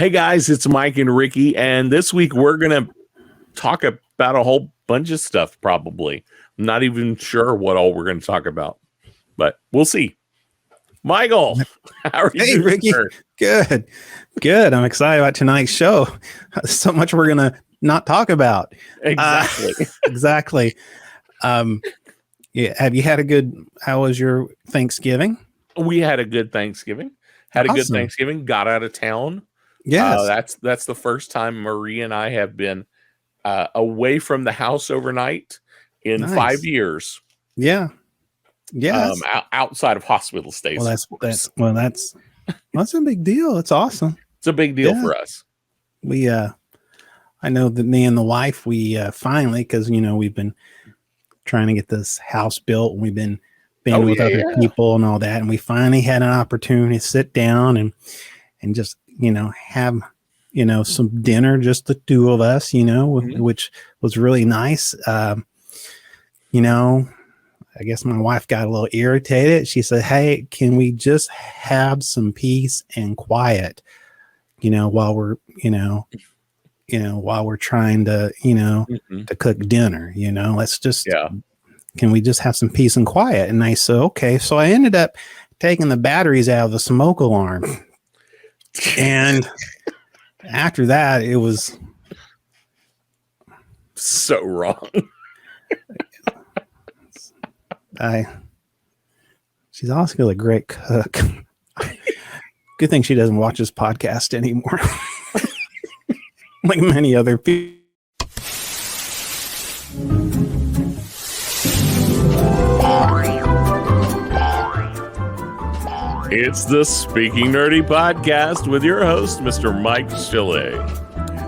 Hey guys, it's Mike and Ricky, and this week we're going to talk about a whole bunch of stuff, probably. I'm not even sure what all we're going to talk about, but we'll see. Michael, how are you doing, Ricky? sir? Good. I'm excited about tonight's show. So much we're going to not talk about. Exactly. Exactly. Yeah. Have you had how was your Thanksgiving? We had a good Thanksgiving. Had a good Awesome. Thanksgiving. Got out of town. Yes. That's the first time Marie and I have been away from the house overnight in Nice. 5 years. Yeah. Yes. Outside of hospital stays. Well, that's a big deal. It's awesome. It's a big deal for us. I know that me and the wife, we finally, because we've been trying to get this house built, and we've been with other people and all that, and we finally had an opportunity to sit down and just have some dinner, just the two of us, which was really nice. I guess my wife got a little irritated. She said, "Hey, can we just have some peace and quiet, while we're while we're trying to to cook dinner, let's just can we just have some peace and quiet?" And I said, okay. So I ended up taking the batteries out of the smoke alarm. And after that, it was so wrong. She's also a great cook. Good thing she doesn't watch this podcast anymore. Like many other people. It's the Speaking Nerdy podcast with your host, Mr. Mike Chile.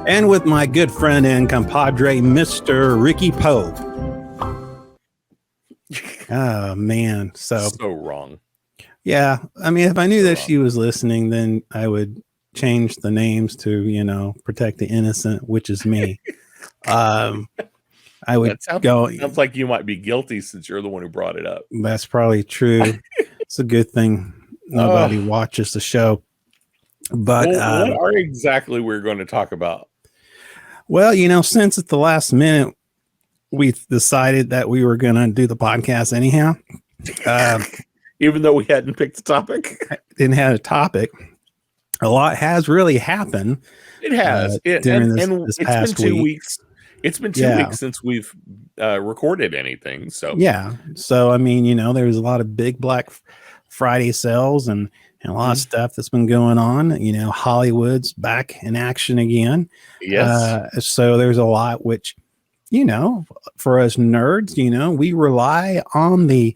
And with my good friend and compadre, Mr. Ricky Pope. Oh, man. So wrong. Yeah. I mean, if I knew that she was listening, then I would change the names to, protect the innocent, which is me. I would sounds like you might be guilty since you're the one who brought it up. That's probably true. It's a good thing nobody watches the show. But what are exactly we're going to talk about? Well, since at the last minute we decided that we were going to do the podcast anyhow, even though we hadn't picked a topic, didn't have a topic. A lot has really happened. It has. During this past it's been 2 weeks. It's been 2 weeks since we've recorded anything. So So I mean, there was a lot of big Black Friday sales and a lot of stuff that's been going on. Hollywood's back in action again. Yes. So there's a lot which, for us nerds, we rely on the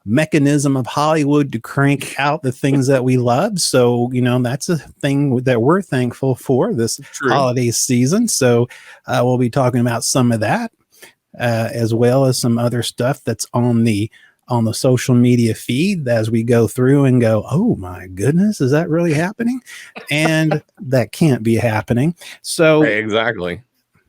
mechanism of Hollywood to crank out the things that we love. So, that's a thing that we're thankful for this holiday season. So we'll be talking about some of that, as well as some other stuff that's on the social media feed as we go through and go, oh my goodness, is that really happening? And that can't be happening. So exactly.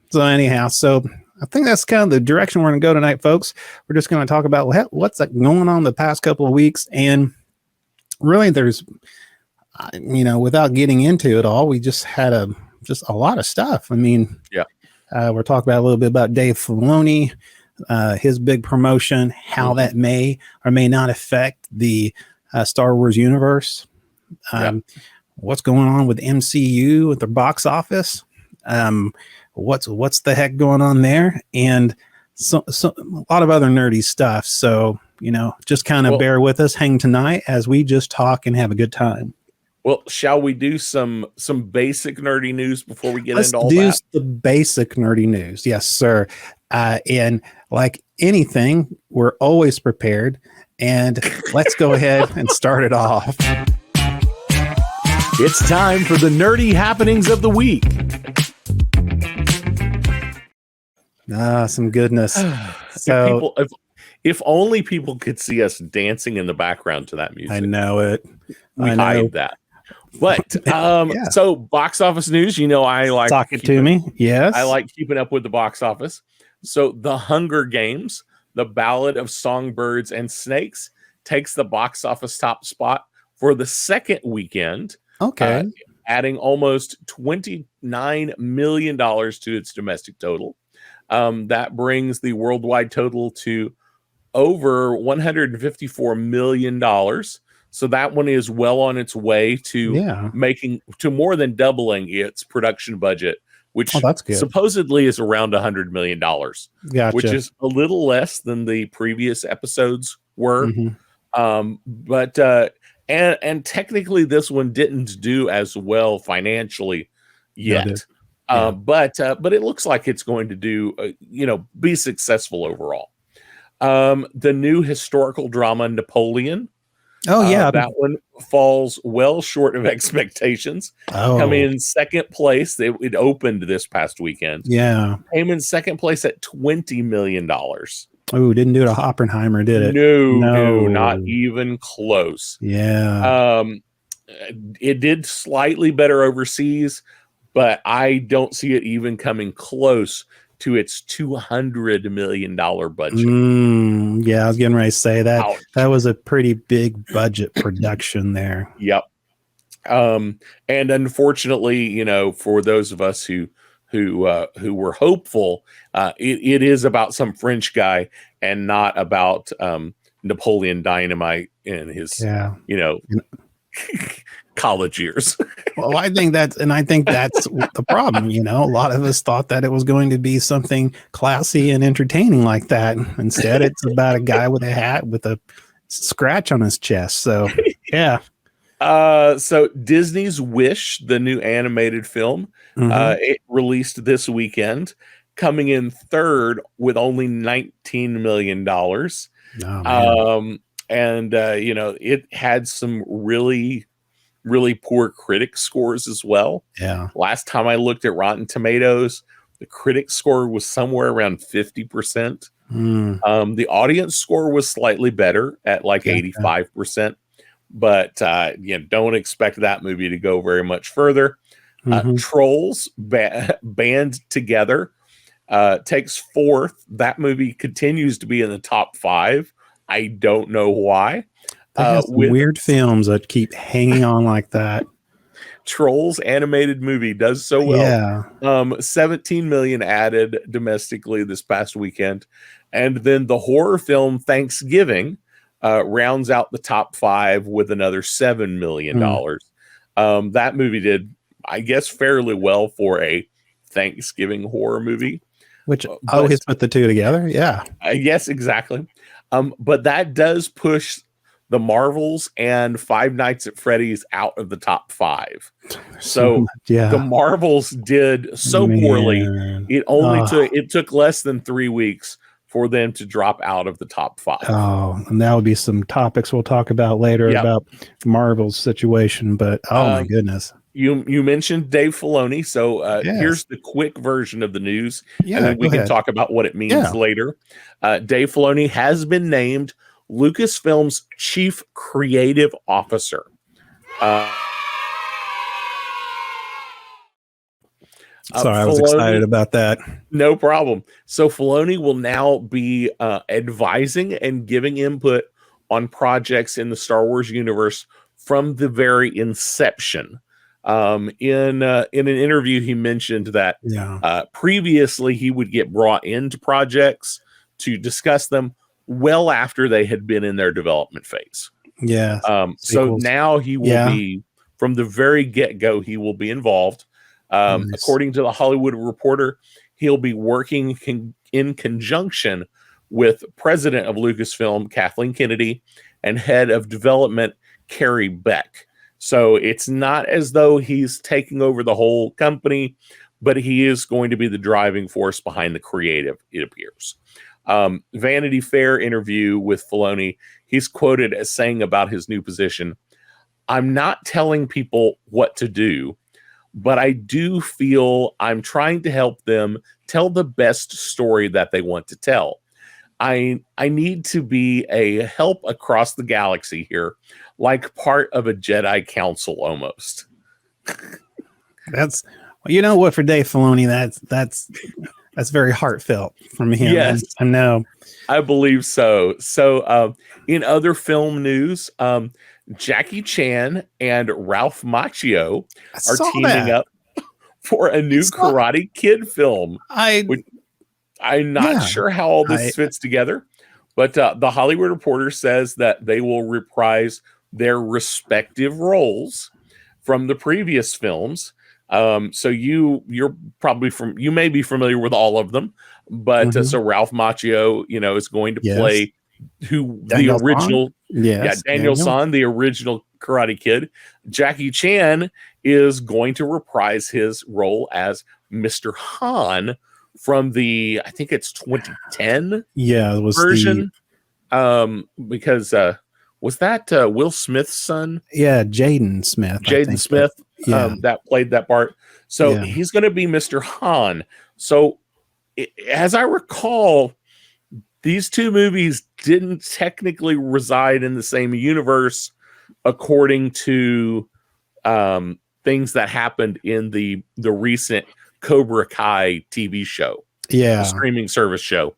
So anyhow, I think that's kind of the direction we're going to go tonight, folks. We're just going to talk about what's going on the past couple of weeks. And really there's, without getting into it all, we just had a lot of stuff. I mean, we're talking about a little bit about Dave Filoni, his big promotion, how that may or may not affect the Star Wars universe. What's going on with MCU with their box office? What's the heck going on there? And so a lot of other nerdy stuff. So, just kind of bear with us, hang tonight as we just talk and have a good time. Well, shall we do some basic nerdy news before we get into all that? Let's do the basic nerdy news. Yes, sir. And like anything, we're always prepared. And let's go ahead and start it off. It's time for the nerdy happenings of the week. Some goodness. So if only people could see us dancing in the background to that music. I know it. We hide that. But so box office news, I like talk it to me. Yes. I like keeping up with the box office. So The Hunger Games, The Ballad of Songbirds and Snakes, takes the box office top spot for the second weekend. Okay. adding almost $29 million to its domestic total. That brings the worldwide total to over $154 million. So that one is well on its way to more than doubling its production budget, which that's good. supposedly is around $100 million, which is a little less than the previous episodes were. But technically this one didn't do as well financially yet. But it looks like it's going to do, be successful overall. The new historical drama Napoleon. That one falls well short of expectations. Coming in second place. It opened this past weekend. Came in second place at $20 million. Oh, didn't do it. Oppenheimer did it? No, not even close. It did slightly better overseas, but I don't see it even coming close to its $200 million budget. I was getting ready to say that. Ouch. That was a pretty big budget production there. Yep. And unfortunately, for those of us who were hopeful, it is about some French guy and not about Napoleon Dynamite in his college years. Well, I think that's the problem. A lot of us thought that it was going to be something classy and entertaining like that. Instead, it's about a guy with a hat with a scratch on his chest. So, yeah. So Disney's Wish, the new animated film, it released this weekend, coming in third with only $19 million. It had some really poor critic scores as well. Last time I looked at Rotten Tomatoes, the critic score was somewhere around 50%. The audience score was slightly better at like 85%. But don't expect that movie to go very much further. Trolls Band Together takes fourth. That movie continues to be in the top 5. I don't know why. Weird films that keep hanging on like that. Trolls animated movie does so well. 17 million added domestically this past weekend. And then the horror film Thanksgiving rounds out the top 5 with another $7 million. That movie did, I guess, fairly well for a Thanksgiving horror movie. Which always put the two together. Yes, exactly. But that does push the Marvels and Five Nights at Freddy's out of the top 5. So the Marvels did so poorly. It took less than 3 weeks for them to drop out of the top 5. Oh, and that would be some topics we'll talk about later about Marvel's situation. But my goodness. You mentioned Dave Filoni, so here's the quick version of the news, and then we can talk about what it means later. Dave Filoni has been named Lucasfilm's chief creative officer. Sorry, I was excited about that. No problem. So Filoni will now be advising and giving input on projects in the Star Wars universe from the very inception. In an interview, he mentioned that previously he would get brought into projects to discuss them well after they had been in their development phase. So now he will be, from the very get-go, he will be involved. According to the Hollywood Reporter, he'll be working in conjunction with president of Lucasfilm, Kathleen Kennedy, and head of development, Carrie Beck. So it's not as though he's taking over the whole company, but he is going to be the driving force behind the creative, it appears. Vanity Fair interview with Filoni, he's quoted as saying about his new position, "I'm not telling people what to do, but I do feel I'm trying to help them tell the best story that they want to tell. I need to be a help across the galaxy here, like part of a Jedi Council almost." That's, you know what, for Dave Filoni, That's very heartfelt from him. Yes. I know. I believe so. So, in other film news, Jackie Chan and Ralph Macchio are teaming up for a new Karate Kid film. I'm not sure how all this fits together, but the Hollywood Reporter says that they will reprise their respective roles from the previous films. So you're probably you may be familiar with all of them, but so Ralph Macchio, is going to play Daniel the original, San? Daniel San, the original Karate Kid. Jackie Chan is going to reprise his role as Mr. Han from I think it's 2010 it was version. Because was that Will Smith's son? Yeah, Jaden Smith. That played that part. So he's going to be Mr. Han. So as I recall, these two movies didn't technically reside in the same universe according to things that happened in the recent Cobra Kai TV show. The streaming service show.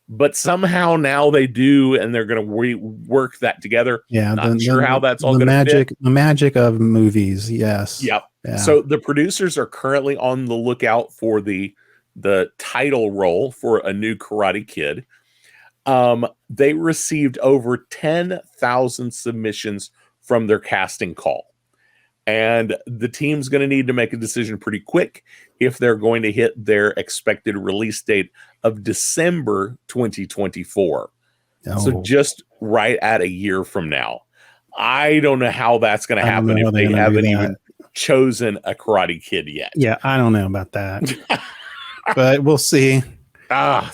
But somehow now they do, and they're going to work that together. Not sure how that's all going to fit. The magic of movies, yes. Yep. Yeah. So the producers are currently on the lookout for the title role for a new Karate Kid. They received over 10,000 submissions from their casting call. And the team's going to need to make a decision pretty quick if they're going to hit their expected release date of December 2024. So just right at a year from now. I don't know how that's going to happen if they haven't even chosen a Karate Kid yet. Yeah, I don't know about that. But we'll see.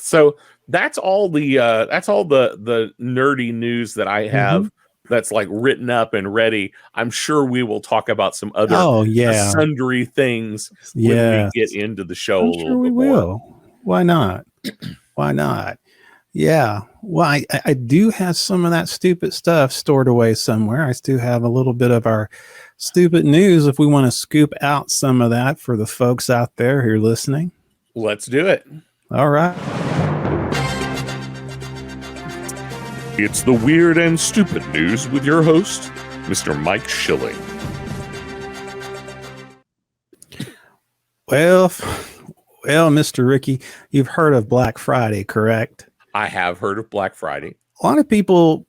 So that's all the nerdy news that I have. That's like written up and ready. I'm sure we will talk about some other sundry things when we get into the show a little bit more. Why not? Why not? Yeah. Well, I do have some of that stupid stuff stored away somewhere. I still have a little bit of our stupid news if we want to scoop out some of that for the folks out there who are listening. Let's do it. All right. It's the weird and stupid news with your host, Mr. Mike Schilling. Well, Mr. Ricky, you've heard of Black Friday, correct? I have heard of Black Friday. A lot of people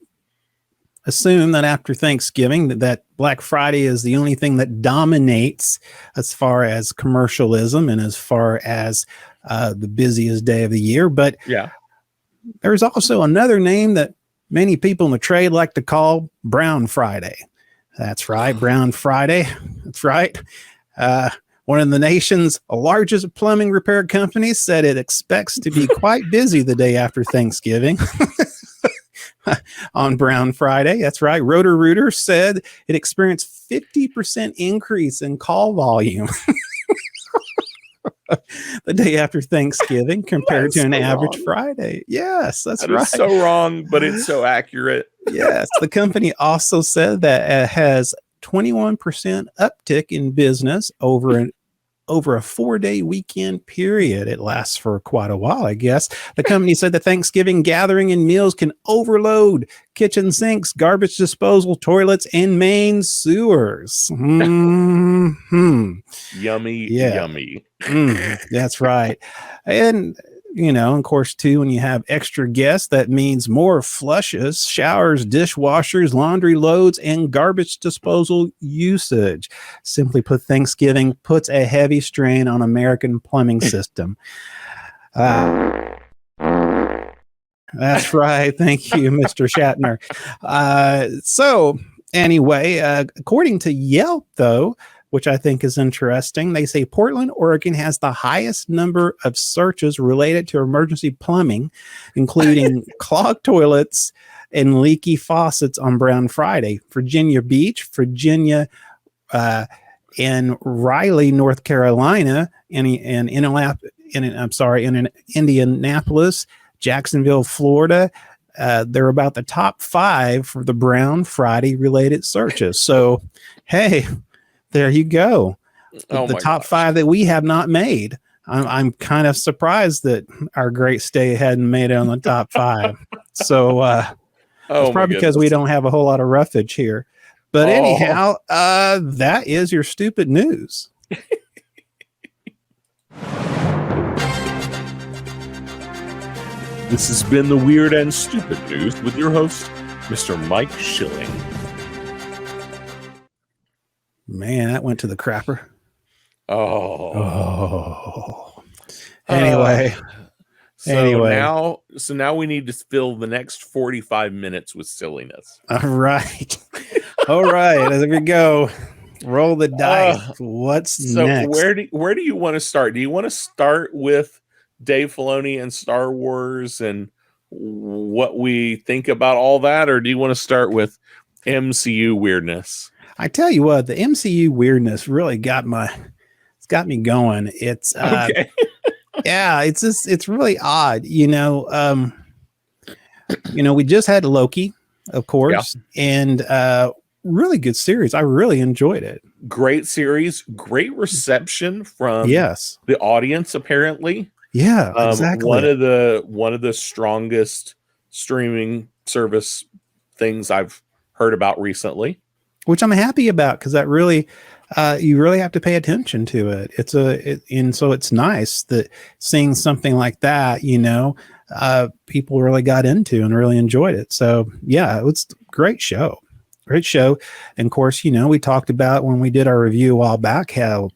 assume that after Thanksgiving that Black Friday is the only thing that dominates as far as commercialism and as far as the busiest day of the year. But there's also another name that many people in the trade like to call Brown Friday. That's right, Brown Friday. That's right. One of the nation's largest plumbing repair companies said it expects to be quite busy the day after Thanksgiving on Brown Friday. That's right. Roto-Rooter said it experienced 50% increase in call volume the day after Thanksgiving compared to an average Friday. Yes, that's right. It's so wrong, but it's so accurate. Yes. The company also said that it has 21% uptick in business over a 4-day weekend period. It lasts for quite a while, I guess. The company said the Thanksgiving gathering and meals can overload kitchen sinks, garbage disposal, toilets, and main sewers. Yummy, yummy. That's right. And, of course, too, when you have extra guests, that means more flushes, showers, dishwashers, laundry loads, and garbage disposal usage. Simply put, Thanksgiving puts a heavy strain on American plumbing system. That's right. Thank you, Mr. Shatner. So anyway, according to Yelp, though, which I think is interesting, they say Portland, Oregon has the highest number of searches related to emergency plumbing, including clogged toilets and leaky faucets on Brown Friday. Virginia Beach, Virginia, and Raleigh, North Carolina, and Indianapolis, Jacksonville, Florida. They're about the top 5 for the Brown Friday related searches. So, hey, there you go. The top 5 that we have not made. I'm kind of surprised that our great stay hadn't made it on the top 5. So it's Oh my probably because we goodness. don't have a whole lot of roughage here. But Oh. anyhow, that is your stupid news. This has been the Weird and Stupid News with your host, Mr. Mike Schilling. Man, that went to the crapper. Oh. Anyway. So now we need to fill the next 45 minutes with silliness. All right. All right. There we go. Roll the dice. What's next? Where do you want to start? Do you want to start with Dave Filoni and Star Wars and what we think about all that, or do you want to start with MCU weirdness? I tell you what, the MCU weirdness really got me going. It's okay. Yeah, it's really odd. We just had Loki, of course, and really good series. I really enjoyed it. Great series, great reception from the audience, apparently. Yeah, exactly. One of the strongest streaming service things I've heard about recently, which I'm happy about, because that really you really have to pay attention to it. And so it's nice that seeing something like that, people really got into and really enjoyed it. So yeah, it was a great show. And of course, we talked about when we did our review a while back, how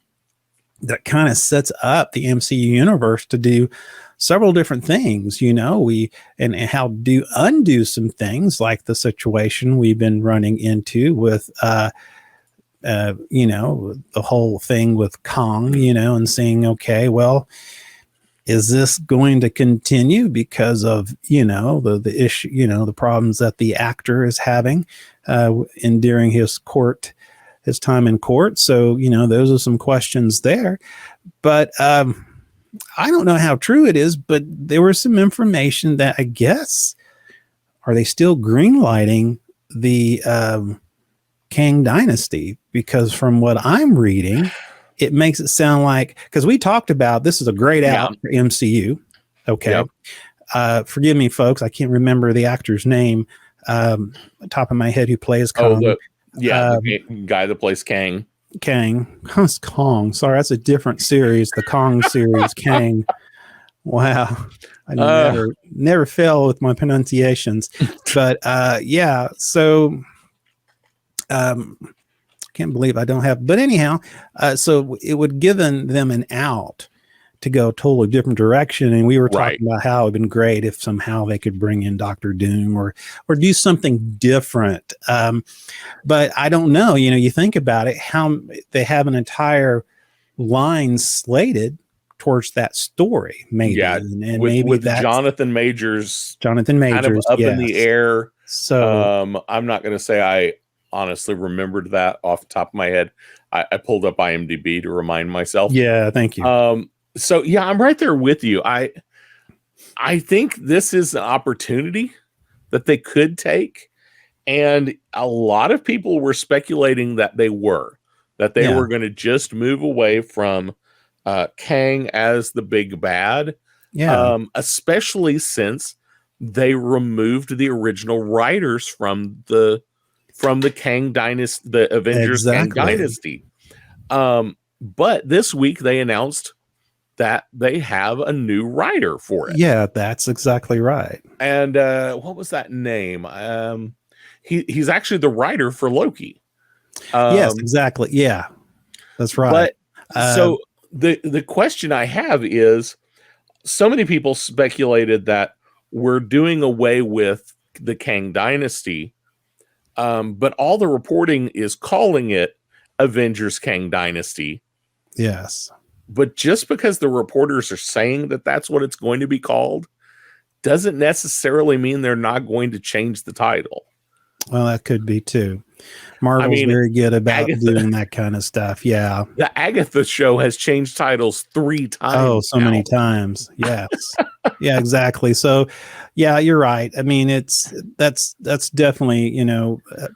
that kind of sets up the MCU universe to do several different things, and how to undo some things, like the situation we've been running into with, the whole thing with Kong, and saying, okay, well, is this going to continue because of, the issue, the problems that the actor is having during his time in court. So, those are some questions there. But I don't know how true it is, but there was some information that I guess, are they still greenlighting the Kang Dynasty? Because from what I'm reading, it makes it sound like, because we talked about this is a great out for MCU. Okay. Yep. Forgive me, folks. I can't remember the actor's name top of my head who plays Kong. The guy that plays Kang. It's Kong. Sorry, that's a different series. The Kong series, Kang. Wow. I never fail with my pronunciations. But yeah, so can't believe I don't have, but anyhow, so it would give them an out to go a totally different direction. And we were talking about how it would have been great if somehow they could bring in Dr. Doom or do something different. But I don't know, you think about it, how they have an entire line slated towards that story, maybe. Yeah, and maybe with Jonathan Majors kind of up in the air. So I'm not going to say I honestly remembered that off the top of my head. I pulled up IMDb to remind myself. Yeah, thank you. So yeah, I'm right there with you. I think this is an opportunity that they could take, and a lot of people were speculating that they were going to just move away from Kang as the big bad. Yeah, especially since they removed the original writers from the Kang Dynasty, the Avengers Kang Dynasty. But this week they announced that they have a new writer for it. Yeah, that's exactly right. And what was that name? He's actually the writer for Loki. Yes, exactly. Yeah, that's right. But so the question I have is, so many people speculated that we're doing away with the Kang Dynasty, but all the reporting is calling it Avengers Kang Dynasty. Yes. But just because the reporters are saying that that's what it's going to be called doesn't necessarily mean they're not going to change the title. Well, that could be too. Marvel's very good about doing that kind of stuff. Yeah. The Agatha show has changed titles 3 times. Oh, so many times. Yes. Yeah, exactly. So, yeah, you're right. I mean, that's definitely,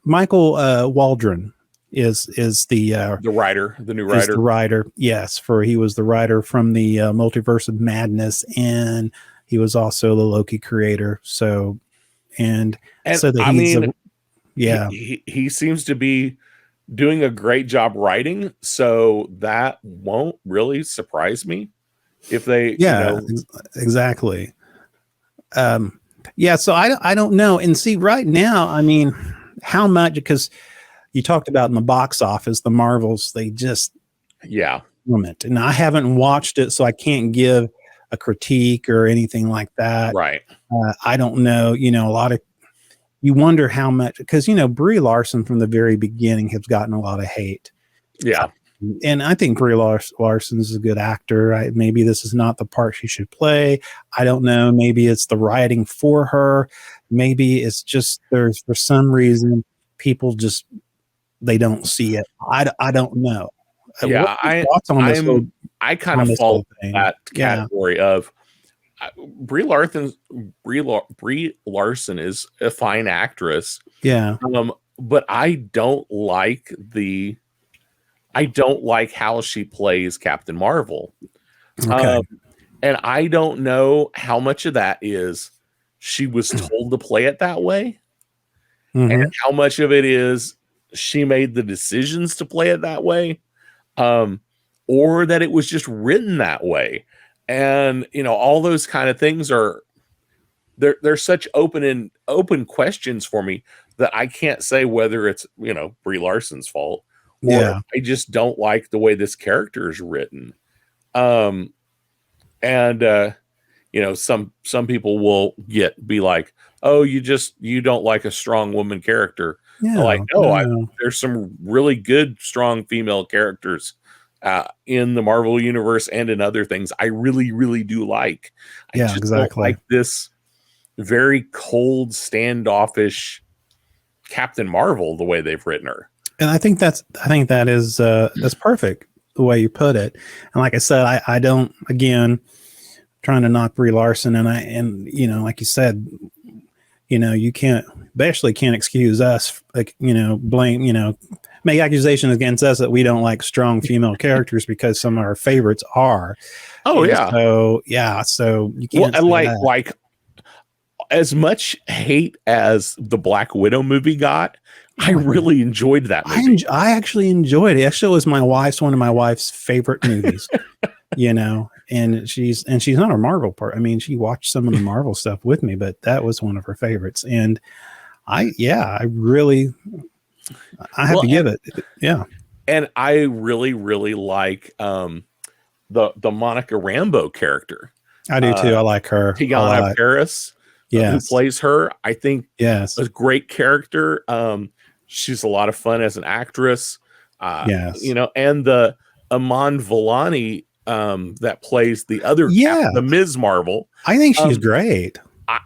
Michael Waldron is the new is the writer. writer. Yes, he was the writer from the Multiverse of Madness, and he was also the Loki creator. So, and And so that I he's mean, yeah, he seems to be doing a great job writing, so that won't really surprise me if they, yeah, exactly. Yeah, so I don't know. And see, right now, I mean, how much, because you talked about in the box office, the Marvels, they just yeah, it. And I haven't watched it, so I can't give a critique or anything like that. right, I don't know. A lot of, you wonder how much, because Brie Larson from the very beginning has gotten a lot of hate. yeah, And I think Brie Larson is a good actor. Maybe this is not the part she should play. I don't know. Maybe it's the writing for her. Maybe it's just there's, for some reason, people just, they don't see it. I don't know. What yeah. are your thoughts on this whole, I kind of fall thing? that Yeah. category of Brie Larson is a fine actress. Yeah. But I don't like how she plays Captain Marvel. Okay. And I don't know how much of that is she was told to play it that way, and how much of it is she made the decisions to play it that way, or that it was just written that way. And all those kind of things are they're such open questions for me that I can't say whether it's Brie Larson's fault or Yeah. I just don't like the way this character is written. And some people will be like, oh, you don't like a strong woman character. Yeah. Like, no, there's some really good strong female characters in the Marvel universe and in other things I really, really do like. I just don't like this very cold, standoffish Captain Marvel the way they've written her. And I think that is that's perfect the way you put it. And like I said, I don't, again, trying to knock Brie Larson, and like you said, you can't excuse us, like, blame, make accusations against us that we don't like strong female characters because some of our favorites are. Oh, and yeah. So you can't like as much hate as the Black Widow movie got, I really enjoyed that movie. I actually enjoyed it. Actually, it was one of my wife's favorite movies. And she's not a Marvel part. I mean, she watched some of the Marvel stuff with me, but that was one of her favorites. And I have to give it. Yeah. And I really, really like the Monica Rambeau character. I do too. I like her. Tiana Paris, who plays her. I think a great character. She's a lot of fun as an actress. And the Iman Vellani that plays the other the Ms. Marvel. I think she's great.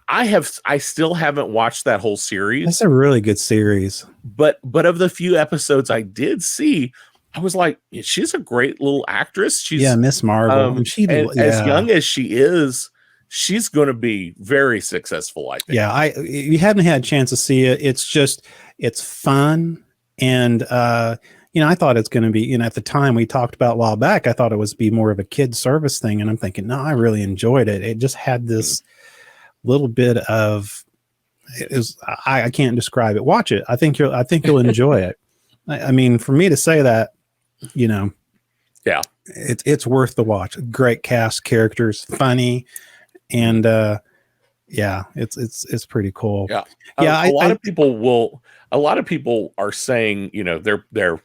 I still haven't watched that whole series. That's a really good series. But of the few episodes I did see, I was like, she's a great little actress. She's Miss Marvel. And as young as she is, she's going to be very successful, I think. Yeah, you haven't had a chance to see it. It's fun. And, I thought it's going to be, at the time we talked about a while back, I thought it was be more of a kid service thing. And I'm thinking, no, I really enjoyed it. It just had this little bit of, I can't describe it. Watch it. I think you'll enjoy it. I mean, for me to say that, yeah, it's worth the watch. Great cast, characters, funny. And, it's pretty cool. Yeah. A lot of people are saying, they're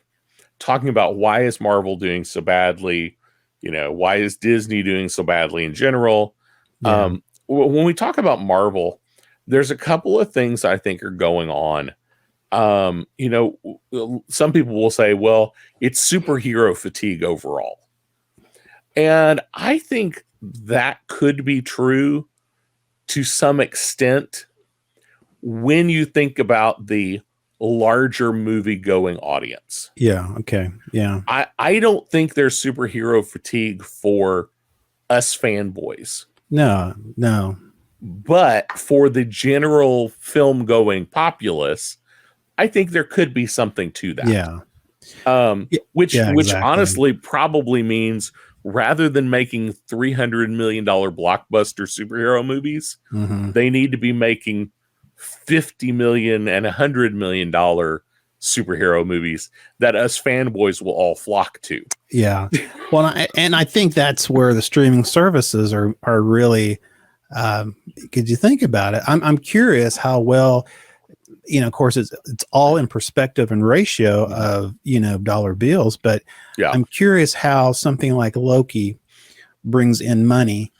talking about why is Marvel doing so badly? Why is Disney doing so badly in general? Yeah. When we talk about Marvel, there's a couple of things I think are going on. Some people will say, well, it's superhero fatigue overall. And I think that could be true to some extent when you think about the larger movie going audience. Yeah. Okay. Yeah. I don't think there's superhero fatigue for us fanboys. No. But for the general film going populace, I think there could be something to that. Yeah. Which exactly. honestly probably means rather than making $300 million blockbuster superhero movies, they need to be making $50 million and $100 million superhero movies that us fanboys will all flock to. Yeah. Well, I think that's where the streaming services are really, could you think about it? I'm curious how well, of course it's all in perspective and ratio of, dollar bills, but Yeah. I'm curious how something like Loki brings in money,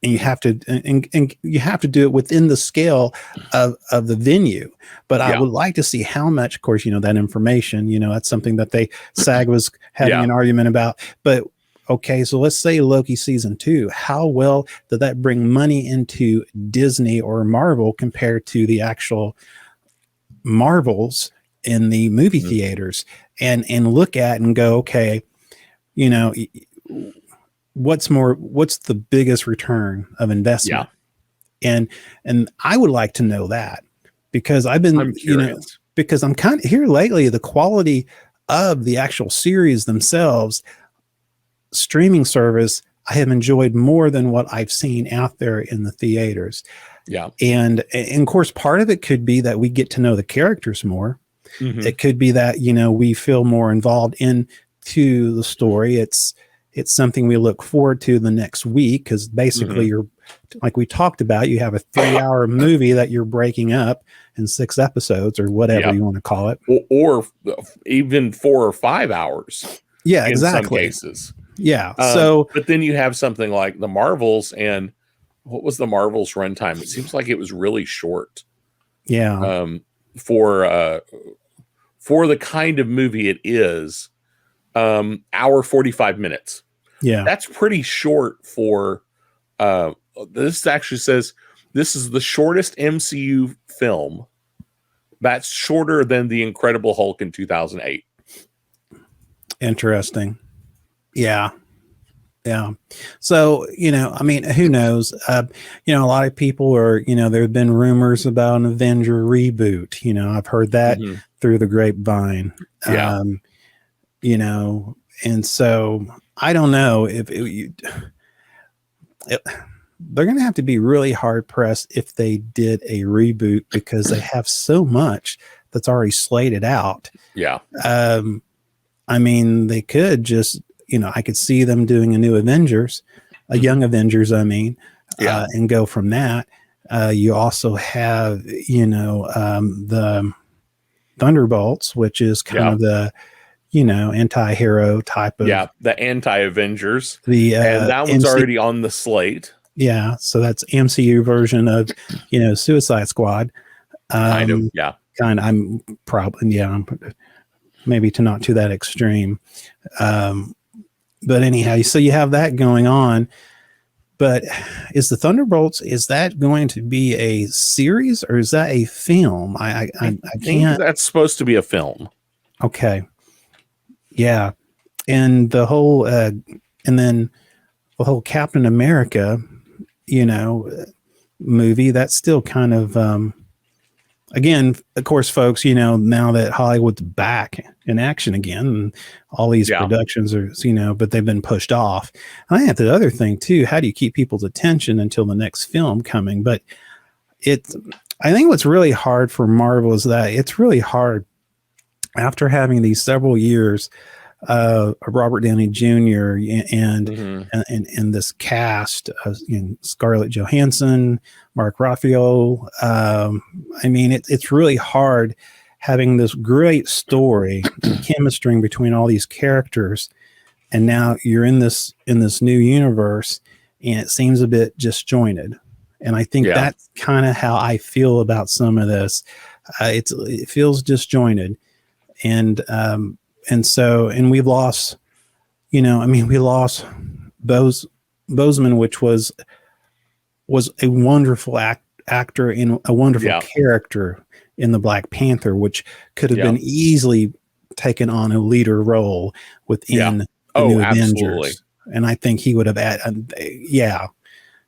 and you have to, and you have to do it within the scale of the venue. But I would like to see how much, of course, that information, that's something that SAG was having an argument about. But okay, so let's say Loki season 2, how well did that bring money into Disney or Marvel compared to the actual Marvels in the movie theaters, and look at and go, okay, what's the biggest return of investment? And I would like to know that, because I'm because I'm kind of here lately, the quality of the actual series themselves, streaming service, I have enjoyed more than what I've seen out there in the theaters. Yeah. And of course, part of it could be that we get to know the characters more. It could be that, we feel more involved into the story. It's something we look forward to the next week, because basically you're, like we talked about, you have a 3-hour movie that you're breaking up in 6 episodes or whatever you want to call it. Or even 4 or 5 hours. Yeah, in exactly. some cases. Yeah. But then you have something like the Marvels, and what was the Marvels runtime? It seems like it was really short. Yeah. For the kind of movie it is, hour 45 minutes. Yeah. That's pretty short for this actually says this is the shortest MCU film. That's shorter than The Incredible Hulk in 2008. Interesting. Yeah. Yeah. So, who knows? A lot of people are, there have been rumors about an Avenger reboot. I've heard that through the grapevine. Yeah. And so I don't know if they're going to have to be really hard pressed if they did a reboot, because they have so much that's already slated out. Yeah. They could just, I could see them doing a new Avengers, a Young Avengers, and go from that. You also have, the Thunderbolts, which is kind of the, anti-hero type of. Yeah, the anti-Avengers. And that one's already on the slate. Yeah, so that's MCU version of, Suicide Squad. Kind of, yeah. I'm probably, maybe not to that extreme. But anyhow, so you have that going on. But is the Thunderbolts, is that going to be a series or is that a film? I think that's supposed to be a film. Okay. Yeah. And the whole, and then the whole Captain America, movie, that's still kind of, again, of course, folks, now that Hollywood's back in action again, and all these productions are, but they've been pushed off. And I have the other thing too. How do you keep people's attention until the next film coming? But I think what's really hard for Marvel is that it's really hard after having these several years of Robert Downey Jr. and this cast of Scarlett Johansson, Mark Ruffalo. It's really hard having this great story and chemistry between all these characters, and now you're in this new universe, and it seems a bit disjointed. And I think that's kind of how I feel about some of this. It feels disjointed, and we've lost, we lost Boseman, which was a wonderful actor in a wonderful character in the Black Panther, which could have been easily taken on a leader role within the new Avengers. And I think he would have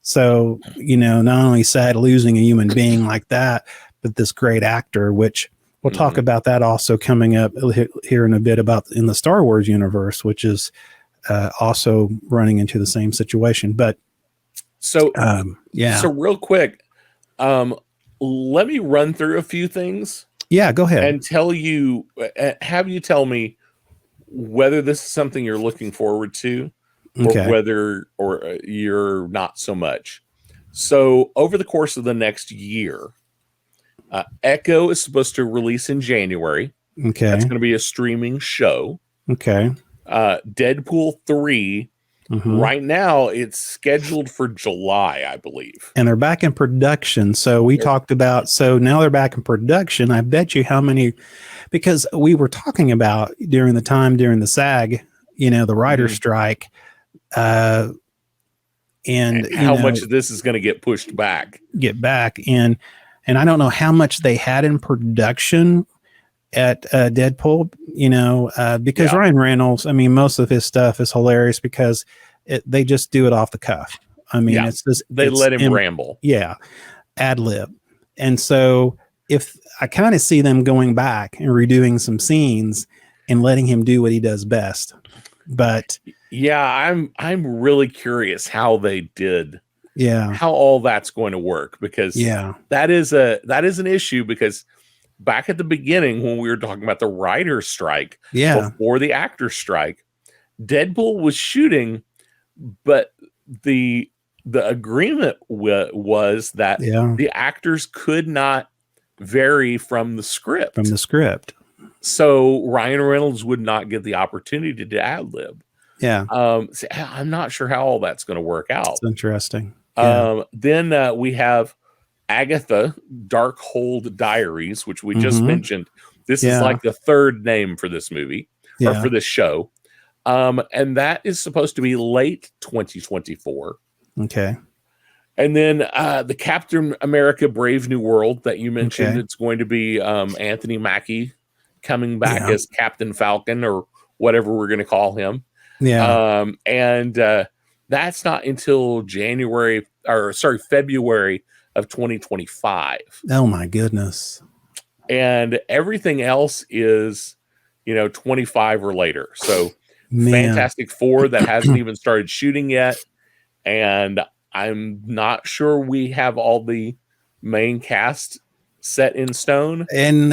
So, not only sad losing a human being like that, but this great actor, which we'll talk Mhm. about that also coming up here in a bit about in the Star Wars universe, which is also running into the same situation. But So, yeah, so real quick, um, let me run through a few things yeah, go ahead. and tell you, have you tell me whether this is something you're looking forward to, or Okay. whether you're not so much. So, over the course of the next year, Echo is supposed to release in January. That's Okay. going to be a streaming show. Okay. Deadpool 3, Hmm. right now, it's scheduled for July, I believe. And they're back in production. So we talked about, so now they're back in production. I bet you how many, because we were talking about during the SAG, the writer's Mhm. strike, and, How much of this is going to get pushed back? get back. And I don't know how much they had in production at Deadpool, because Yeah. Ryan Reynolds, I mean, most of his stuff is hilarious because they just do it off the cuff. I mean, Yeah. it's just, They let him ramble. yeah, ad lib. And so if I kind of see them going back and redoing some scenes and letting him do what he does best. But Yeah, I'm really curious how they did, yeah, how all that's going to work, because yeah, that is an issue, because back at the beginning when we were talking about the writer's strike, yeah, before the actor's strike, Deadpool was shooting, but the agreement was that yeah, the actors could not vary from the from script. the script. So Ryan Reynolds would not get the opportunity to ad lib. Yeah, So I'm not sure how all that's going to work out. it's interesting. Yeah. Then we have Agatha Darkhold Diaries, which we just Hmm. mentioned. This is Yeah. like the third name for this movie, or Yeah. for this show. And that is supposed to be late 2024. Okay. And then the Captain America Brave New World that you mentioned, Okay. it's going to be Anthony Mackie coming back Yeah. as Captain Falcon, or whatever we're going to call him. Yeah. And that's not until February of 2025. Oh my goodness. And everything else is, 25 or later. So Man. Fantastic Four, that hasn't even started shooting yet. And I'm not sure we have all the main cast set in stone. And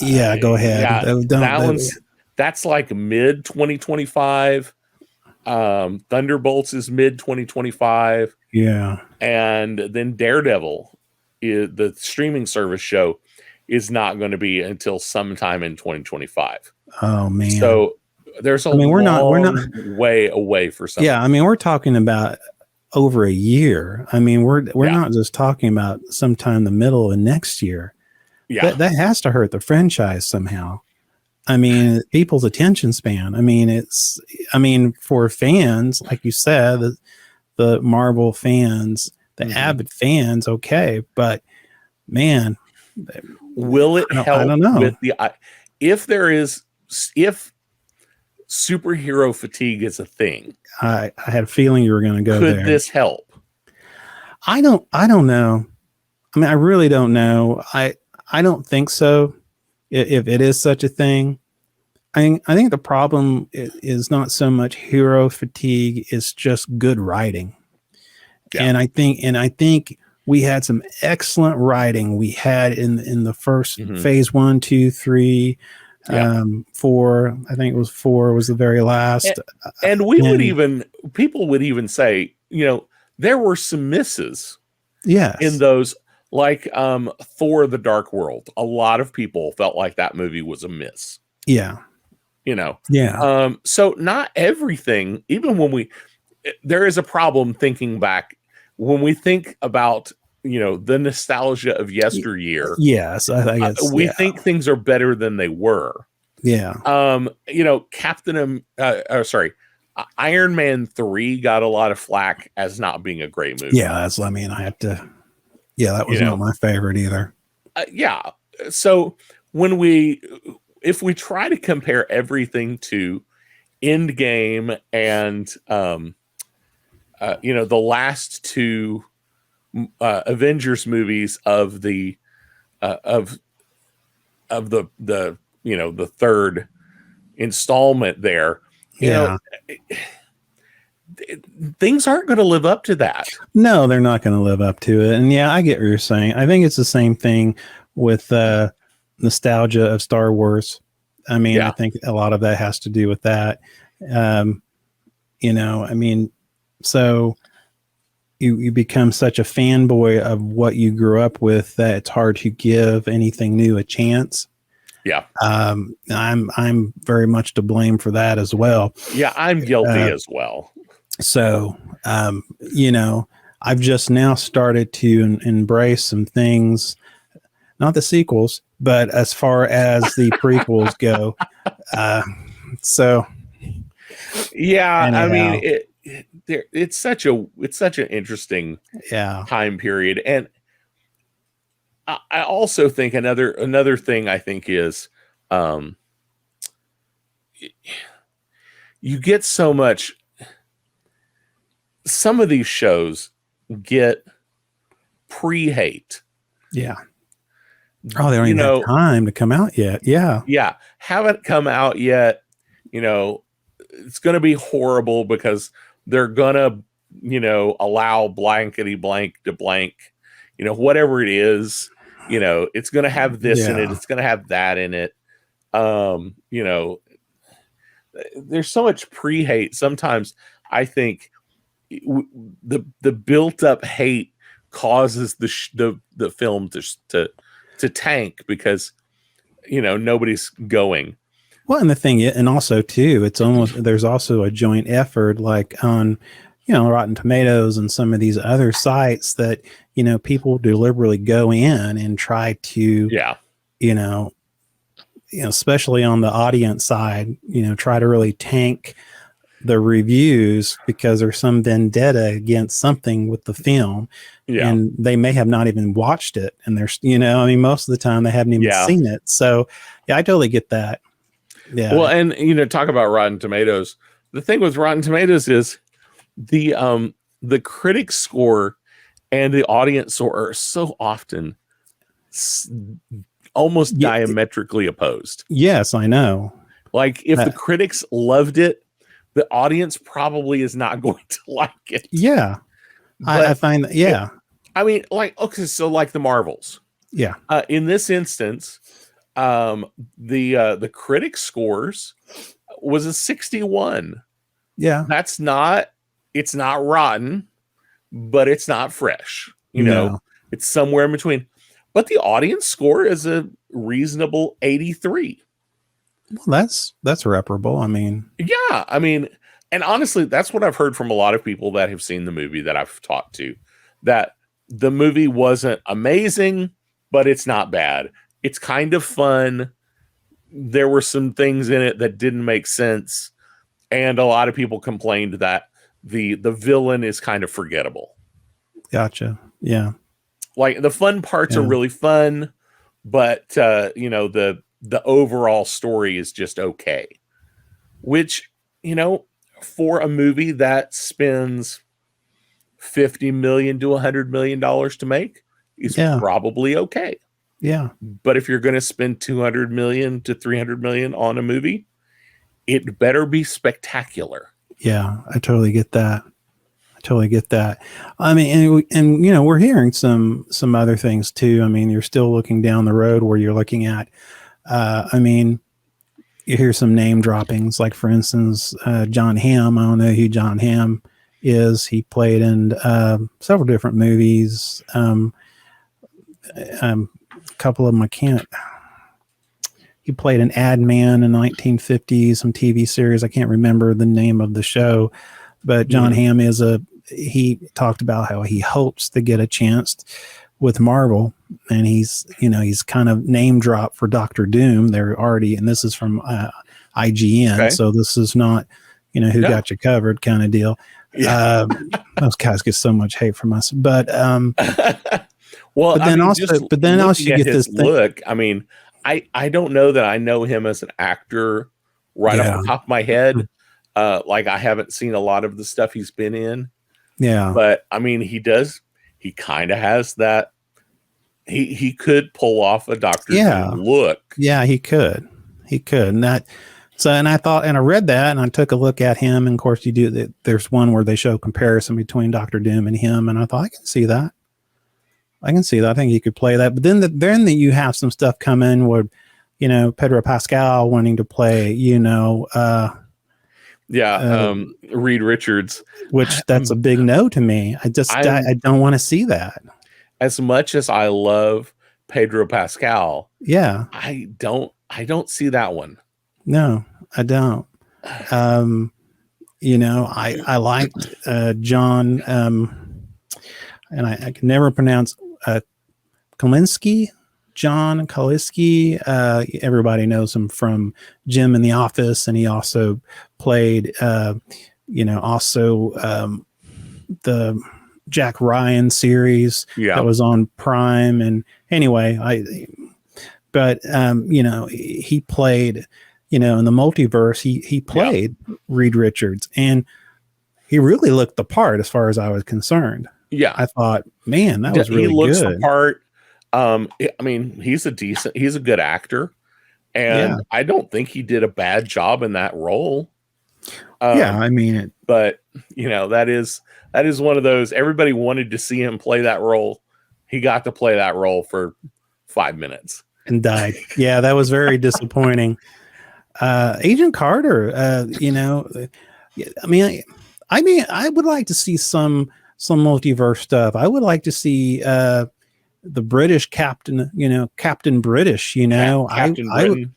yeah, go ahead. Yeah, Don't. that's like mid 2025. Thunderbolts is mid 2025. Yeah. And then Daredevil, the streaming service show, is not going to be until sometime in 2025. Oh man. So there's a we're not way away for some. Yeah, I mean, we're talking about over a year. I mean, we're not just talking about sometime the middle of next year. Yeah. That has to hurt the franchise somehow. I mean, people's attention span. I mean, for fans, like you said, the Marvel fans, the avid fans, okay, but man, will it help? I don't know. With if superhero fatigue is a thing, I had a feeling you were going to go there. Could this help? I don't know. I mean, I really don't know. I don't think so. If it is such a thing, I think the problem is not so much hero fatigue; it's just good writing. Yeah. And I think we had some excellent writing. We had in the first phase 1, 2, 3, 4. I think it was 4 was the very last. And people would even say, there were some misses. Yes. In those, like Thor: The Dark World, a lot of people felt like that movie was a miss. Yeah. Yeah. So not everything, even when there is a problem thinking back when we think about, the nostalgia of yesteryear. Yes, I guess we think things are better than they were. Yeah. Iron Man 3 got a lot of flack as not being a great movie. Yeah, that was not my favorite either. Yeah. So if we try to compare everything to Endgame and the last two Avengers movies of of the the third installment there, Yeah. things aren't going to live up to that. No, they're not going to live up to it. And yeah, I get what you're saying. I think it's the same thing with nostalgia of Star Wars. I mean, I Yeah. think a lot of that has to do with that. I mean, so you become such a fanboy of what you grew up with that it's hard to give anything new a chance. Yeah. I'm very much to blame for that as well. Yeah, I'm guilty as well. So, I've just now started to embrace some things, not the sequels, but as far as the prequels go. So, yeah, anyhow. I mean, it's such an interesting time period, and I also think another thing I think is, you get so much. Some of these shows get pre-hate. Yeah. Oh, they don't even have time to come out yet. Yeah. Yeah. Haven't come out yet. It's going to be horrible because they're going to, allow blankety blank to blank, whatever it is, it's going to have this in it. It's going to have that in it. There's so much pre-hate. Sometimes I think the built up hate causes the film to tank because nobody's going. Well, and the thing, and also too, it's almost there's also a joint effort like on Rotten Tomatoes and some of these other sites that people deliberately go in and try to especially on the audience side, try to really tank the reviews because there's some vendetta against something with the film, and they may have not even watched it, and there's most of the time they haven't even seen it. So I totally get that. Yeah. Well, and talk about Rotten Tomatoes. The thing with Rotten Tomatoes is the critic score and the audience score are so often almost diametrically opposed. Yes, I know. Like if the critics loved it, the audience probably is not going to like it. Yeah. I find that, yeah. I mean, so like the Marvels. Yeah. In this instance, the critic scores was a 61. Yeah. It's not rotten, but it's not fresh. It's somewhere in between. But the audience score is a reasonable 83. Well, that's reparable. I mean, yeah, and honestly, that's what I've heard from a lot of people that have seen the movie that I've talked to, that the movie wasn't amazing, but it's not bad. It's kind of fun. There were some things in it that didn't make sense, and a lot of people complained that the villain is kind of forgettable. Gotcha. Yeah. Like the fun parts are really fun, but the overall story is just okay. Which, for a movie that spends $50 million to $100 million to make is probably okay. Yeah. But if you're going to spend $200 million to $300 million on a movie, it better be spectacular. Yeah, I totally get that. I mean, and we're hearing some other things too. I mean, you're still looking down the road where you're looking at, you hear some name droppings, like for instance, John Hamm. I don't know who John Hamm is. He played in several different movies. A couple of them I can't. He played an ad man in the 1950s, some TV series. I can't remember the name of the show, but John Hamm he talked about how he hopes to get a chance with Marvel, and he's kind of name dropped for Doctor Doom. They're already, and this is from IGN, so this is not, who got you covered kind of deal. Yeah. Those guys get so much hate from us, but well, but then also you get this look. I mean, I don't know that I know him as an actor right off the top of my head. Like I haven't seen a lot of the stuff he's been in. Yeah. But I mean, he kind of has that he could pull off a Doctor Yeah. Doom look. Yeah, he could. And and I thought, and I read that, and I took a look at him, and of course, you do that. There's one where they show comparison between Doctor Doom and him, and I thought, I can see that. I think he could play that. But then you have some stuff come in where, Pedro Pascal wanting to play, Reed Richards, which that's a big no to me. I don't want to see that. As much as I love Pedro Pascal, yeah, I don't see that one. No, I don't. I liked John, and I can never pronounce Kalinsky. John Kalinsky. Everybody knows him from Jim in the Office, and he also played, the Jack Ryan series that was on Prime. And anyway, he played, in the multiverse, he played Reed Richards, and he really looked the part as far as I was concerned. Yeah. I thought, man, that was really good. He looks the part. I mean, he's a good actor, and I don't think he did a bad job in that role. But that is one of those, everybody wanted to see him play that role. He got to play that role for 5 minutes and died. Yeah, that was very disappointing. Agent Carter, I would like to see some multiverse stuff. I would like to see the British Captain, Captain British, Captain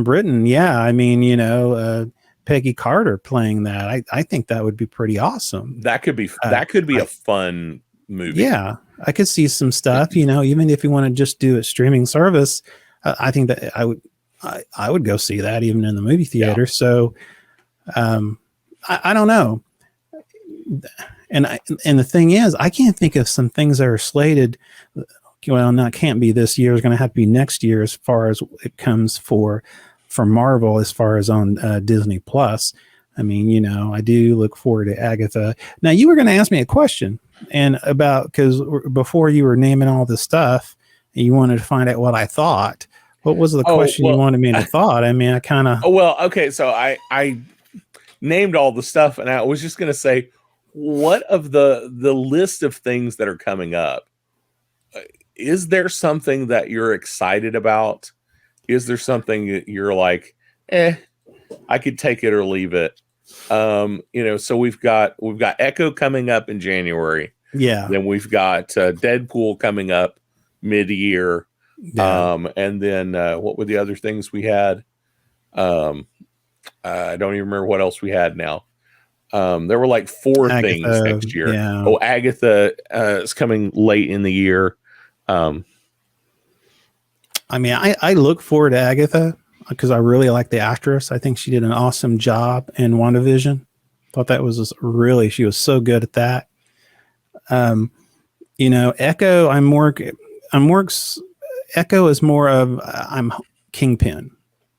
Britain. Yeah. Peggy Carter playing that. I think that would be pretty awesome. That could be a fun movie. Yeah. I could see some stuff, even if you want to just do a streaming service. I think that I would go see that even in the movie theater. Yeah. So, I don't know. And the thing is, I can't think of some things that are slated. Well, can't be this year. It's going to have to be next year as far as it comes for Marvel, as far as on Disney Plus. I mean, I do look forward to Agatha. Now, you were going to ask me a question because before you were naming all this stuff, and you wanted to find out what I thought. What was the question you wanted me to thought? I mean, I kind of. Oh, well, okay. So I named all the stuff, and I was just going to say, what of the list of things that are coming up, is there something that you're excited about? Is there something that you're like, I could take it or leave it? So we've got Echo coming up in January. Yeah. Then we've got Deadpool coming up mid-year. Yeah. And then what were the other things we had? I don't even remember what else we had now. There were like 4 things next year. Yeah. Oh, Agatha is coming late in the year. I look forward to Agatha because I really like the actress. I think she did an awesome job in WandaVision. Thought that was she was so good at that. Echo, Echo is more of I'm Kingpin.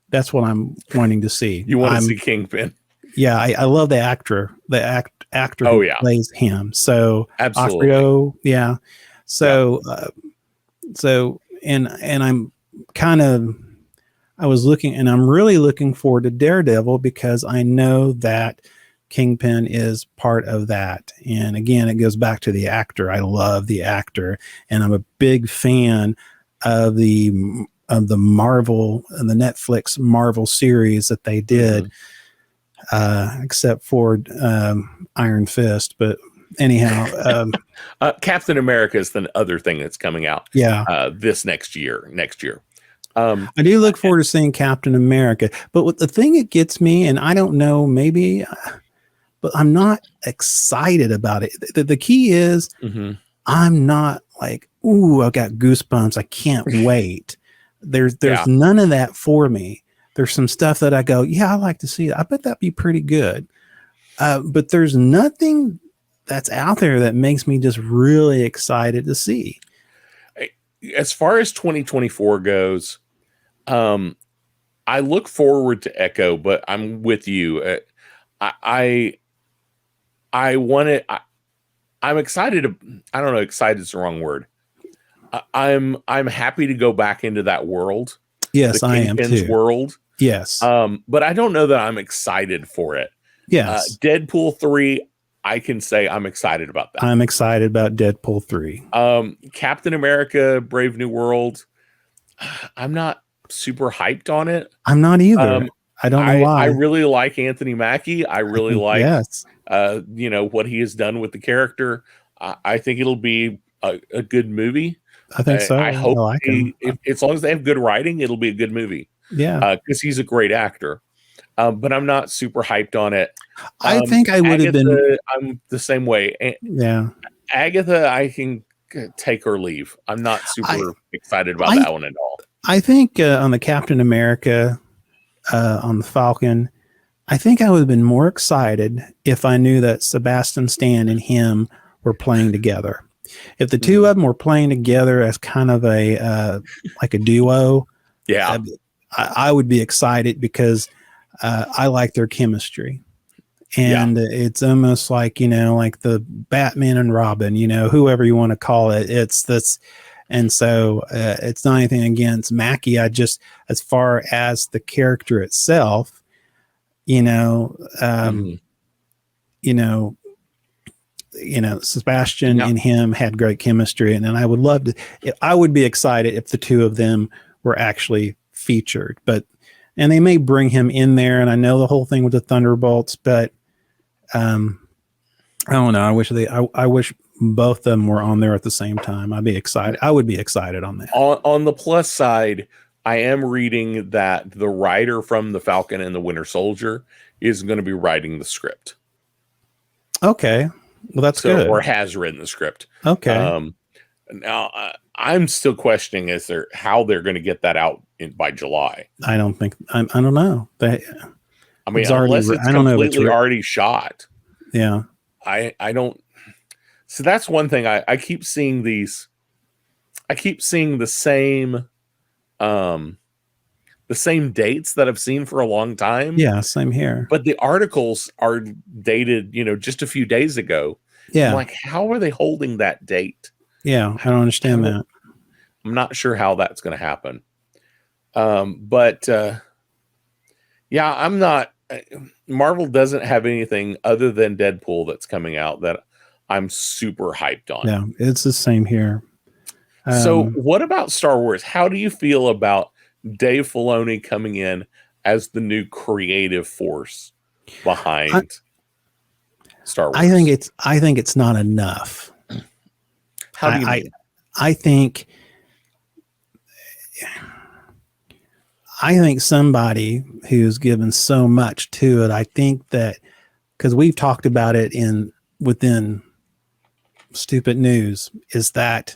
That's what I'm wanting to see. You want to see Kingpin? Yeah, I love the actor. Actor who plays him. So absolutely, Alfredo, yeah. So and I'm I was looking, and I'm really looking forward to Daredevil because I know that Kingpin is part of that. And again, it goes back to the actor. I love the actor, and I'm a big fan of the Marvel and the Netflix Marvel series that they did, except for Iron Fist. But anyhow, Captain America is the other thing that's coming out. Yeah, this next year. I do look forward to seeing Captain America. But what the thing that gets me, and I don't know, maybe, but I'm not excited about it. The key is I'm not like, ooh, I got goosebumps. I can't wait. There's none of that for me. There's some stuff that I go, yeah, I like to see it. I bet that'd be pretty good. But there's nothing that's out there that makes me just really excited to see. As far as 2024 goes, I look forward to Echo, but I'm with you. I want it. I'm excited. I don't know. Excited is the wrong word. I'm happy to go back into that world. Yes, The I am Kingpin's too. world. Yes. But I don't know that I'm excited for it. Yes. Deadpool 3, I can say I'm excited about that. I'm excited about Deadpool 3. Captain America, Brave New World, I'm not super hyped on it. I'm not either. I don't know why. I really like Anthony Mackie. I really like, yes. what he has done with the character. I think it'll be a good movie. I think so. I hope like him. as long as they have good writing, it'll be a good movie. Yeah. Because he's a great actor. But I'm not super hyped on it. I think I would have been. I'm the same way. Yeah. Agatha, I can take or leave. I'm not super excited about that one at all. I think on the Captain America, on the Falcon, I think I would have been more excited if I knew that Sebastian Stan and him were playing together. If the two of them were playing together as kind of a like a duo, yeah, I would be excited because I like their chemistry. And it's almost like, like the Batman and Robin, whoever you want to call it. It's this. And so it's not anything against Mackie. I just, as far as the character itself, Sebastian and him had great chemistry. And I would love to, I would be excited if the two of them were actually featured, and they may bring him in there. And I know the whole thing with the Thunderbolts, but I don't know. I wish both of them were on there at the same time. I'd be excited. I would be excited on that. On the plus side, I am reading that the writer from The Falcon and the Winter Soldier is going to be writing the script. Okay. Well, that's good. Or has written the script. Okay. Now, I'm still questioning how they're going to get that out by July. I don't think. I don't know. Unless it's completely already shot. Yeah. I don't. So that's one thing. I keep seeing these. I keep seeing the same dates that I've seen for a long time. Yeah, same here. But the articles are dated, just a few days ago. Yeah. I'm like, how are they holding that date? Yeah, I don't understand that. I'm not sure how that's going to happen. But I'm not. Marvel doesn't have anything other than Deadpool that's coming out that I'm super hyped on. Yeah, it's the same here. So what about Star Wars? How do you feel about Dave Filoni coming in as the new creative force behind Star Wars? I think it's not enough. How do you mean? I think somebody who's given so much to it, I think that, because we've talked about it within Stupid News, is that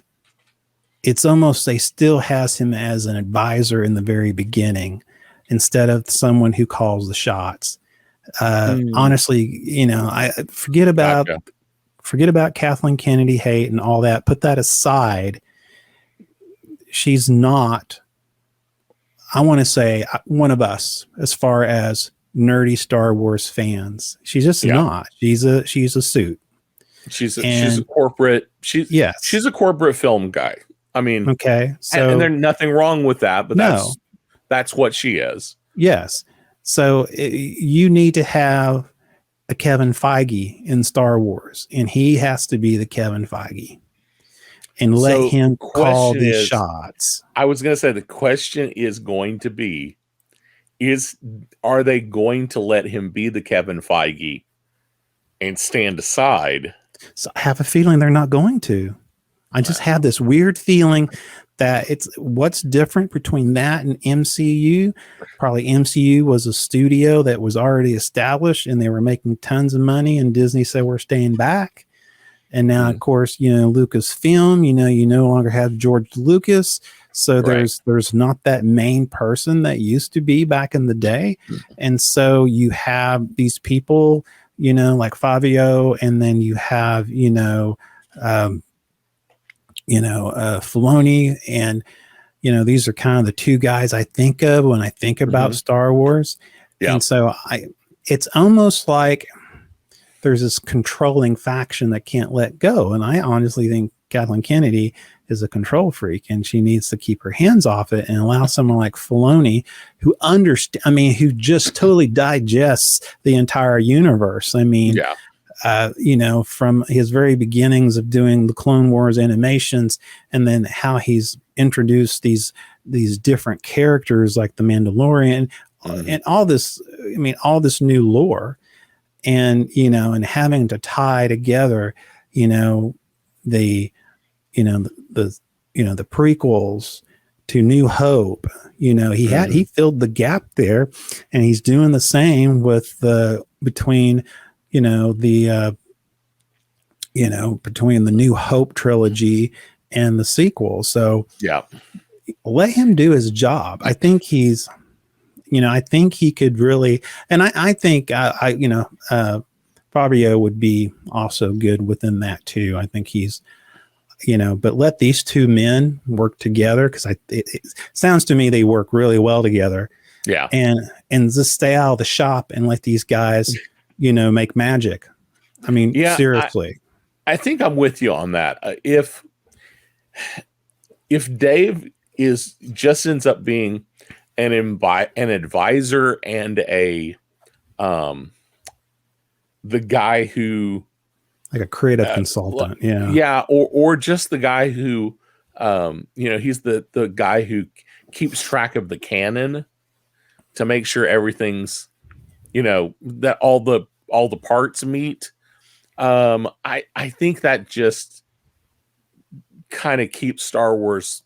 it's almost they still has him as an advisor in the very beginning instead of someone who calls the shots. Honestly, I forget about Kathleen Kennedy hate and all that. Put that aside. She's not, I want to say, one of us as far as nerdy Star Wars fans. She's just not. She's a suit. She's a corporate. She's a corporate film guy. I mean, okay. So and there's nothing wrong with that, but that's what she is. Yes. So you need to have a Kevin Feige in Star Wars, and he has to be the Kevin Feige. And let him call these shots. I was going to say the question is going to be, are they going to let him be the Kevin Feige and stand aside? So I have a feeling they're not going to. I just have this weird feeling that it's what's different between that and MCU. Probably MCU was a studio that was already established and they were making tons of money, and Disney said, we're staying back. And now, of course, Lucasfilm, you no longer have George Lucas. So there's not that main person that used to be back in the day. And so you have these people, like Fabio, and then you have, Filoni, and, these are kind of the two guys I think of when I think about Star Wars. Yeah. And so it's almost like there's this controlling faction that can't let go. And I honestly think Kathleen Kennedy is a control freak, and she needs to keep her hands off it and allow someone like Filoni, who who just totally digests the entire universe. I mean, from his very beginnings of doing the Clone Wars animations, and then how he's introduced these different characters like the Mandalorian, and all this new lore, and and having to tie together the the prequels to New Hope. He filled the gap there, and he's doing the same with between the New Hope trilogy and the sequel. So let him do his job. I think I think he could really, and I think Fabio would be also good within that too. I think he's, but let these two men work together, because it sounds to me they work really well together. Yeah. And just stay out of the shop and let these guys, make magic. I mean, seriously. I think I'm with you on that. If Dave ends up being an advisor and the guy who, like a creative consultant, or just the guy who, he's the guy who keeps track of the canon to make sure everything's, that all the parts meet. I think that just kind of keeps Star Wars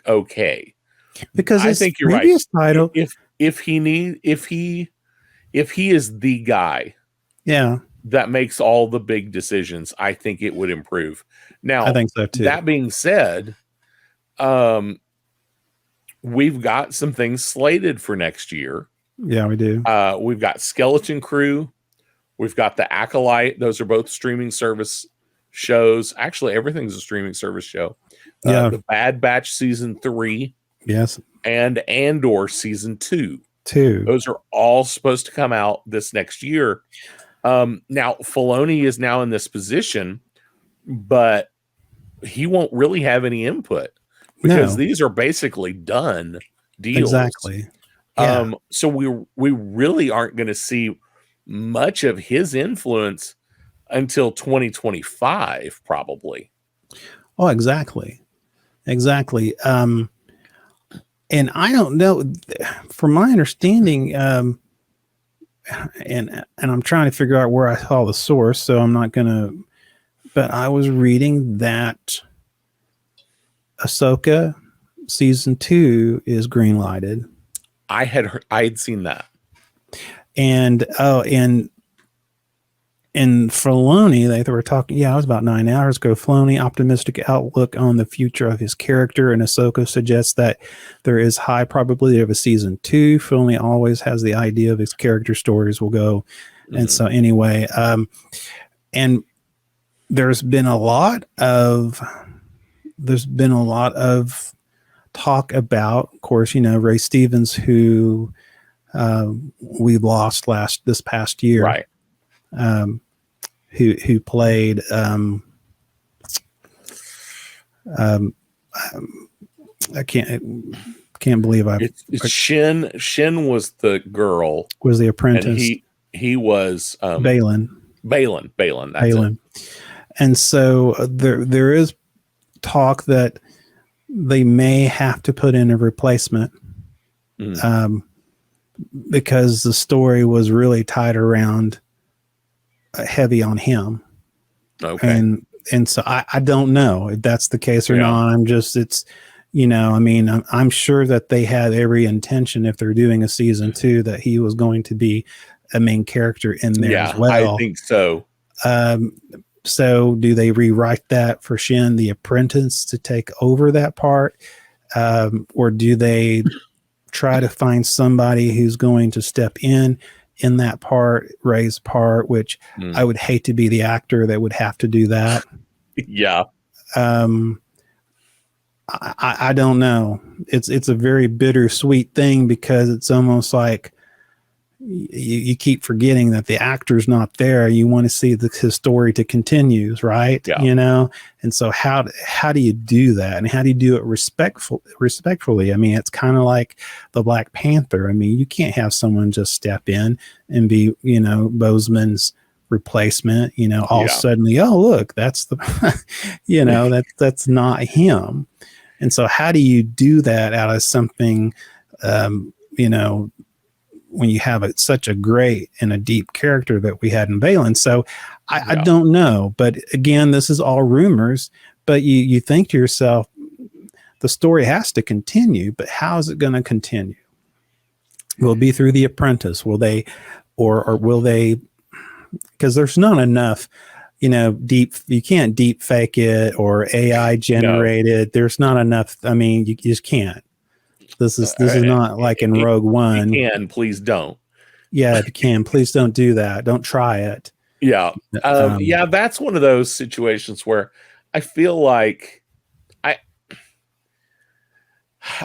okay. Because I think you're right. Title, if he is the guy, that makes all the big decisions, I think it would improve. Now, I think so too. That being said, we've got some things slated for next year. Yeah, we do. We've got Skeleton Crew. We've got The Acolyte. Those are both streaming service shows. Actually, everything's a streaming service show. The Bad Batch season 3. Yes. And Andor season 2. Those are all supposed to come out this next year. Now, Filoni is now in this position, but he won't really have any input because these are basically done deals. Exactly. Yeah. So we really aren't going to see much of his influence until 2025, probably. Oh, exactly. And I don't know, from my understanding, and I'm trying to figure out where I saw the source, so I'm not going to, but I was reading that Ahsoka season 2 is green-lighted. I had seen that. And Filoni, they were talking, it was about 9 hours ago. Filoni, optimistic outlook on the future of his character, and Ahsoka suggests that there is high probability of a season 2. Filoni always has the idea of his character stories will go. And so anyway, and there's been a lot of talk about, of course, Ray Stevens, who we lost this past year. Right. Who played I can't believe it's Shin. Shin was the girl, was the apprentice, and he was Balin. That's it. And so there is talk that they may have to put in a replacement because the story was really tied around heavy on him. Okay. And so I don't know if that's the case or not. I'm sure that they had every intention, if they're doing a season 2, that he was going to be a main character in there as well. I think so. So do they rewrite that for Shin, the apprentice, to take over that part? Or do they try to find somebody who's going to step in that part, Ray's part, which I would hate to be the actor that would have to do that. Yeah. I don't know. It's a very bittersweet thing, because it's almost like, you keep forgetting that the actor's not there. You want to see his story to continues, right? Yeah. You know, and so how do you do that, and how do you do it respectfully? I mean, it's kind of like the Black Panther. I mean, you can't have someone just step in and be, you know, Boseman's replacement. You know, all suddenly, oh look, that's the, you know, that's not him. And so, how do you do that out of something, you know, when you have such a great and a deep character that we had in Balin? So I don't know, but again, this is all rumors, but you think to yourself, the story has to continue, but how is it going to continue? Will it be through The Apprentice? Will they, or will they, because there's not enough, you know, you can't deep fake it or AI generated. No. There's not enough. I mean, you just can't. This is not like in Rogue One. If you can, please don't. Yeah, if you can, please don't do that. Don't try it. Yeah. Yeah, that's one of those situations where I feel like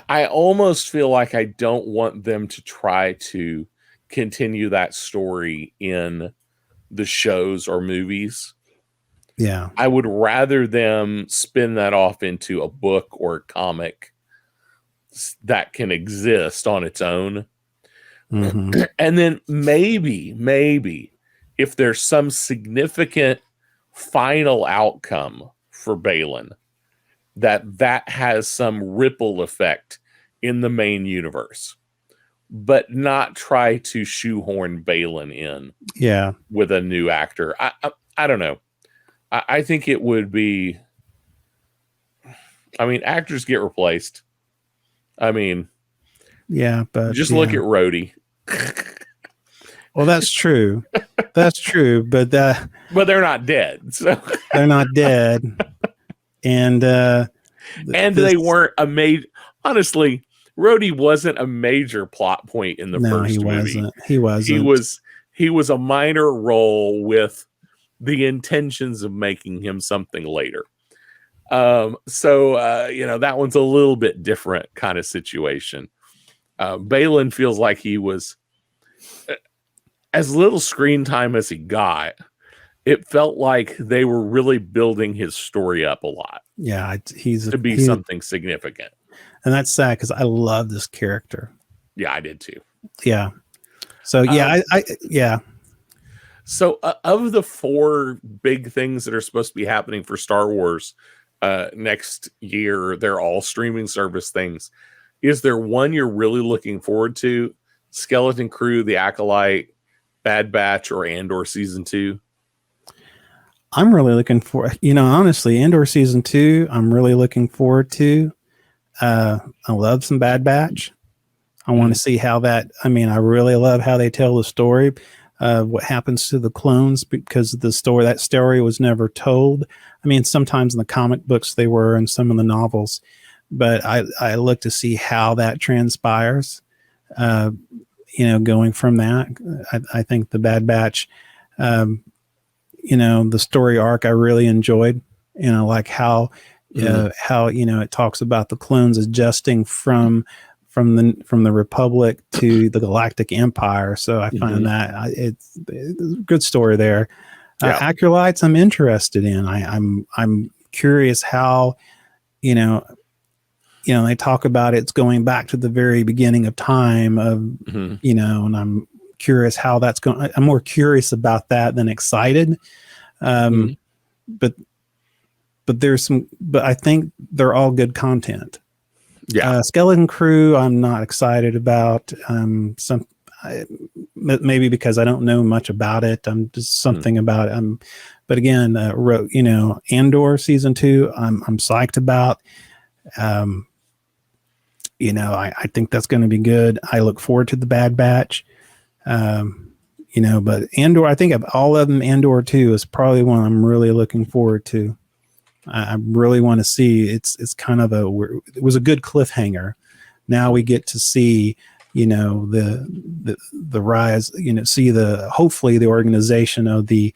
I almost feel like I don't want them to try to continue that story in the shows or movies. Yeah. I would rather them spin that off into a book or a comic that can exist on its own. Mm-hmm. And then maybe if there's some significant final outcome for Balin, that has some ripple effect in the main universe, but not try to shoehorn Balin in with a new actor. I don't know. I think it would be, I mean, actors get replaced. I mean, yeah, but just look at Rhodey. Well, that's true. That's true, but they're not dead. So they're not dead, and they weren't a major. Honestly, Rhodey wasn't a major plot point in the first movie. He wasn't. He was a minor role with the intentions of making him something later. So you know, that one's a little bit different kind of situation. Balin feels like he was as little screen time as he got. It felt like they were really building his story up a lot. Yeah, he's something significant, and that's sad because I love this character. Yeah, I did too. Yeah. So yeah, yeah. So of the 4 big things that are supposed to be happening for Star Wars next year, they're all streaming service things. Is there one you're really looking forward to? Skeleton Crew, The Acolyte, Bad Batch, or Andor Season 2? I'm really looking for, you know, honestly, Andor Season 2, I'm really looking forward to. I love some Bad Batch. I want to see how that, I mean, I really love how they tell the story of what happens to the clones, because the story, that story was never told. I mean, sometimes in the comic books they were, and some of the novels, but I look to see how that transpires, you know, going from that. I think the Bad Batch, you know, the story arc I really enjoyed, and I like how, you know, it talks about the clones adjusting from the Republic to the Galactic Empire. So I find that it's a good story there. Acolytes, I'm interested in. I'm curious how, you know, they talk about it's going back to the very beginning of time of, you know, and I'm curious how that's going. I'm more curious about that than excited. But there's some, but I think they're all good content. Yeah. Skeleton Crew, I'm not excited about. Maybe because I don't know much about it. I'm just something about it. But again, you know, Andor Season 2, I'm psyched about. You know, I think that's going to be good. I look forward to the Bad Batch. You know, but Andor, I think of all of them, Andor 2 is probably one I'm really looking forward to. I really want to see. It's kind of it was a good cliffhanger. Now we get to see, you know, the rise, you know, see hopefully the organization of the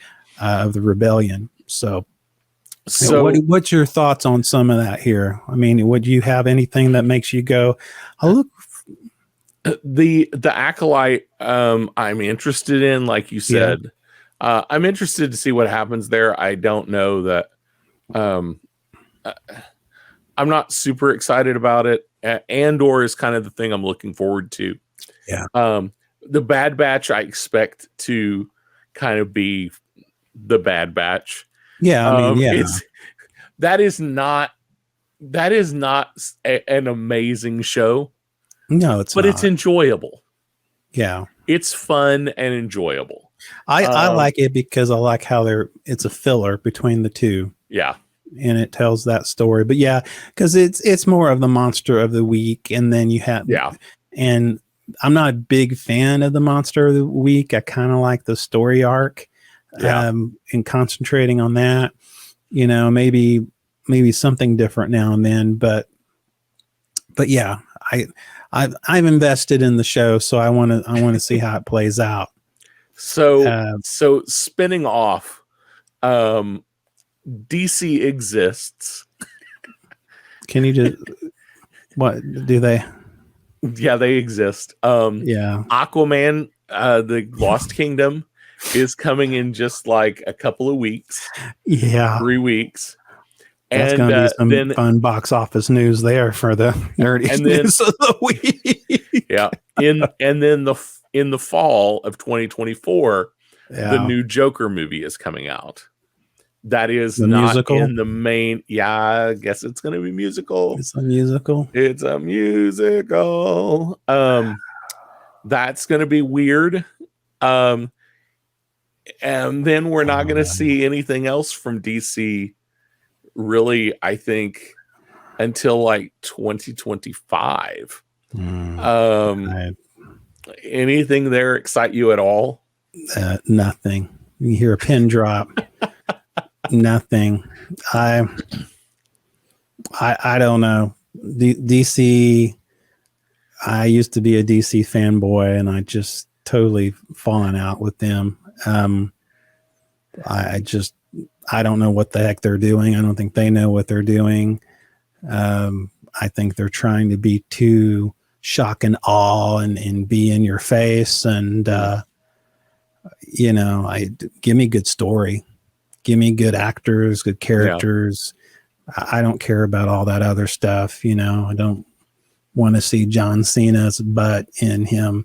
rebellion. So what's your thoughts on some of that here? I mean, would you have anything that makes you go, I look? The Acolyte, I'm interested in, like you said. I'm interested to see what happens there. I don't know that. I'm not super excited about it. Andor is kind of the thing I'm looking forward to. Yeah. The Bad Batch, I expect to kind of be the Bad Batch. Yeah, I mean, yeah. That is not an amazing show. No, it's but not. It's enjoyable. Yeah, it's fun and enjoyable. I like it because I like how it's a filler between the two. Yeah, and it tells that story. But yeah, because it's more of the monster of the week, and then you have and I'm not a big fan of the monster of the week. I kind of like the story arc, and concentrating on that. You know, maybe something different now and then, but yeah, I've invested in the show, so I want to see how it plays out. So spinning off, DC exists. Can you just what do they? Yeah, they exist. Aquaman, the Lost Kingdom, is coming in just like a couple of weeks. Yeah, 3 weeks. That's going to be some fun box office news there for the nerdy news of the week. Yeah, and then in the fall of 2024, the new Joker movie is coming out. That is not musical? In the main. Yeah, I guess it's going to be musical. It's a musical. It's a musical. That's going to be weird. And then we're not going to see anything else from DC. Really, I think until like 2025. Anything there excite you at all? Nothing. You hear a pin drop. Nothing. I don't know. DC. I used to be a DC fanboy, and I just totally fallen out with them. I don't know what the heck they're doing. I don't think they know what they're doing. I think they're trying to be too shock and awe and be in your face. And, give me good story. Give me good actors, good characters. Yeah. I don't care about all that other stuff. I don't want to see John Cena's butt in him,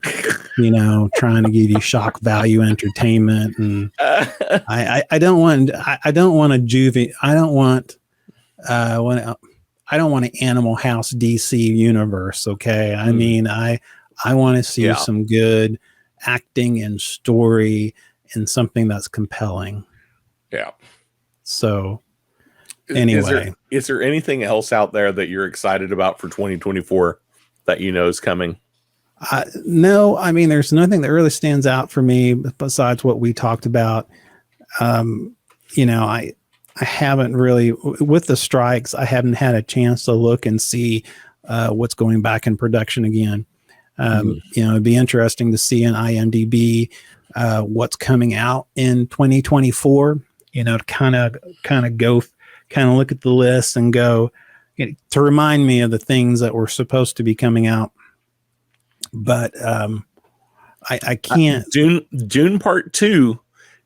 trying to give you shock value entertainment. And I don't want an Animal House DC universe. Okay. I mean, I want to see some good acting and story and something that's compelling. Yeah. So anyway, is there anything else out there that you're excited about for 2024 that is coming? No, I mean, there's nothing that really stands out for me besides what we talked about. I haven't really, with the strikes, I haven't had a chance to look and see what's going back in production again. It'd be interesting to see in IMDb what's coming out in 2024. To kind of go, look at the list and go, to remind me of the things that were supposed to be coming out. But I can't. Dune Part 2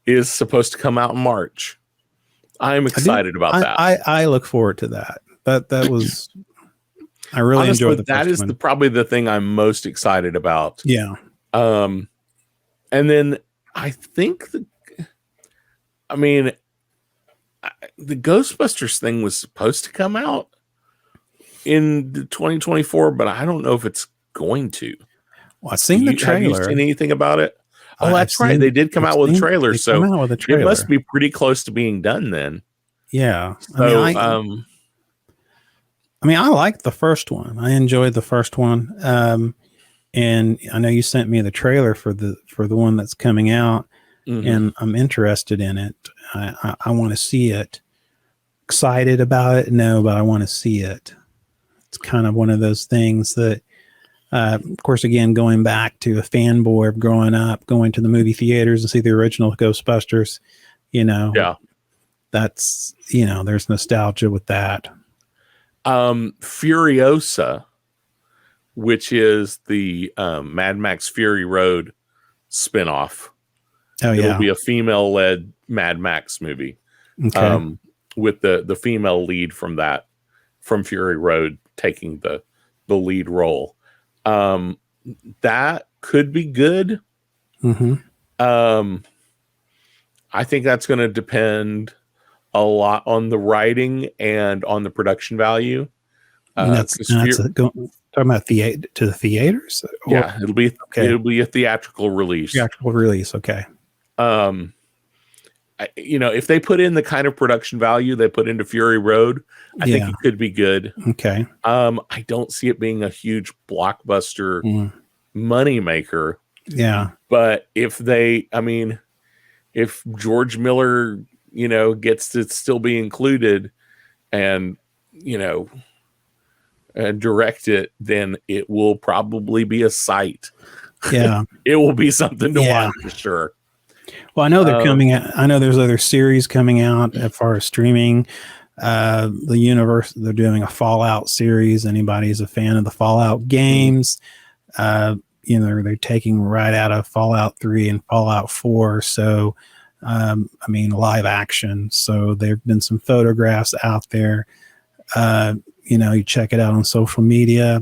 is supposed to come out in March. I'm excited about that. I look forward to that. That was. I really enjoyed the first one. That is probably the thing I'm most excited about. Yeah. And then I think the Ghostbusters thing was supposed to come out in 2024, but I don't know if it's going to. Well, I've seen the trailer. Have you seen anything about it? Oh, that's right. They did come out with a trailer, so it must be pretty close to being done then. Yeah. So, I liked the first one. I enjoyed the first one. And I know you sent me the trailer for the one that's coming out, and I'm interested in it. I want to see it. Excited about it? No, but I want to see it. It's kind of one of those things that, of course, again, going back to a fanboy of growing up, going to the movie theaters and see the original Ghostbusters, that's, there's nostalgia with that. Furiosa which is the Mad Max Fury Road spinoff. Oh yeah. It'll be a female-led Mad Max movie. Okay. With the female lead from Fury Road taking the lead role. That could be good. Mm-hmm. I think that's going to depend a lot on the writing and on the production value. Talking about to the theaters. Yeah, it'll be a theatrical release. Theatrical release. Okay. If they put in the kind of production value they put into Fury Road, I think it could be good. Okay. I don't see it being a huge blockbuster money maker. Yeah. But if George Miller, gets to still be included and, direct it, then it will probably be a sight. Yeah. It will be something to watch for sure. Well, I know they're coming out. I know there's other series coming out as far as streaming. The universe, they're doing a Fallout series. Anybody's a fan of the Fallout games, they're taking right out of Fallout 3 and Fallout 4. So, live action. So there've been some photographs out there. You check it out on social media.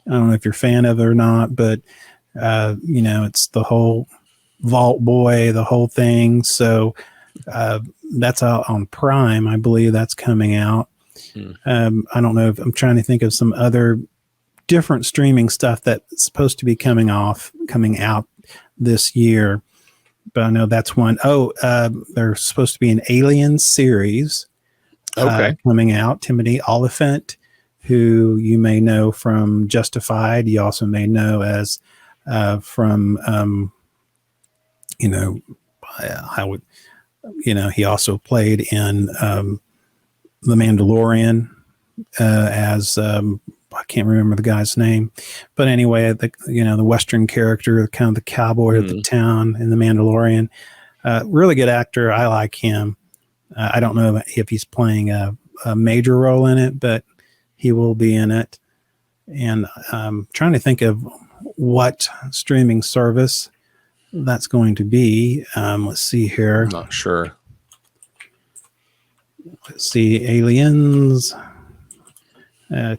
I don't know if you're a fan of it or not, but, it's the whole Vault Boy, the whole thing. So that's out on Prime. I believe that's coming out. I don't know if I'm trying to think of some other different streaming stuff that's supposed to be coming out this year. But I know that's one. There's supposed to be an Alien series coming out. Timothy Oliphant, who you may know from Justified. You also may know as from he also played in The Mandalorian as I can't remember the guy's name, but anyway, the Western character, kind of the cowboy of the town in The Mandalorian. Really good actor. I like him. I don't know if he's playing a major role in it, but he will be in it. And I'm trying to think of what streaming service that's going to be. Let's see here. I'm not sure. Let's see. Aliens.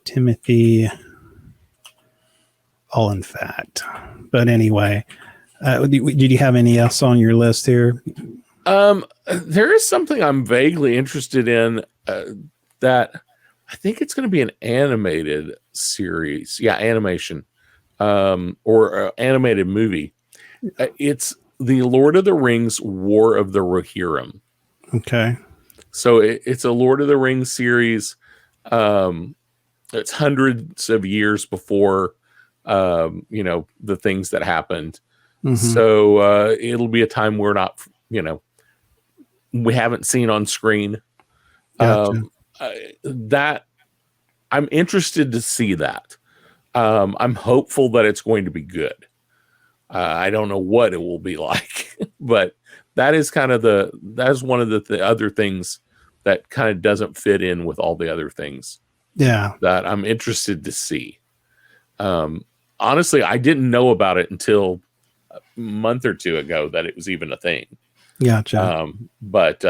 Timothy Oliphant. But anyway, did you have any else on your list here? There is something I'm vaguely interested in that I think it's going to be an animated series. Yeah, animation or animated movie. It's the Lord of the Rings War of the Rohirrim. Okay. So it's a Lord of the Rings series. It's hundreds of years before, the things that happened. Mm-hmm. So it'll be a time we're not, we haven't seen on screen. Gotcha. That I'm interested to see that. I'm hopeful that it's going to be good. I don't know what it will be like, but that is kind of one of the other things that kind of doesn't fit in with all the other things. Yeah, that I'm interested to see. Honestly, I didn't know about it until a month or two ago that it was even a thing. Gotcha. But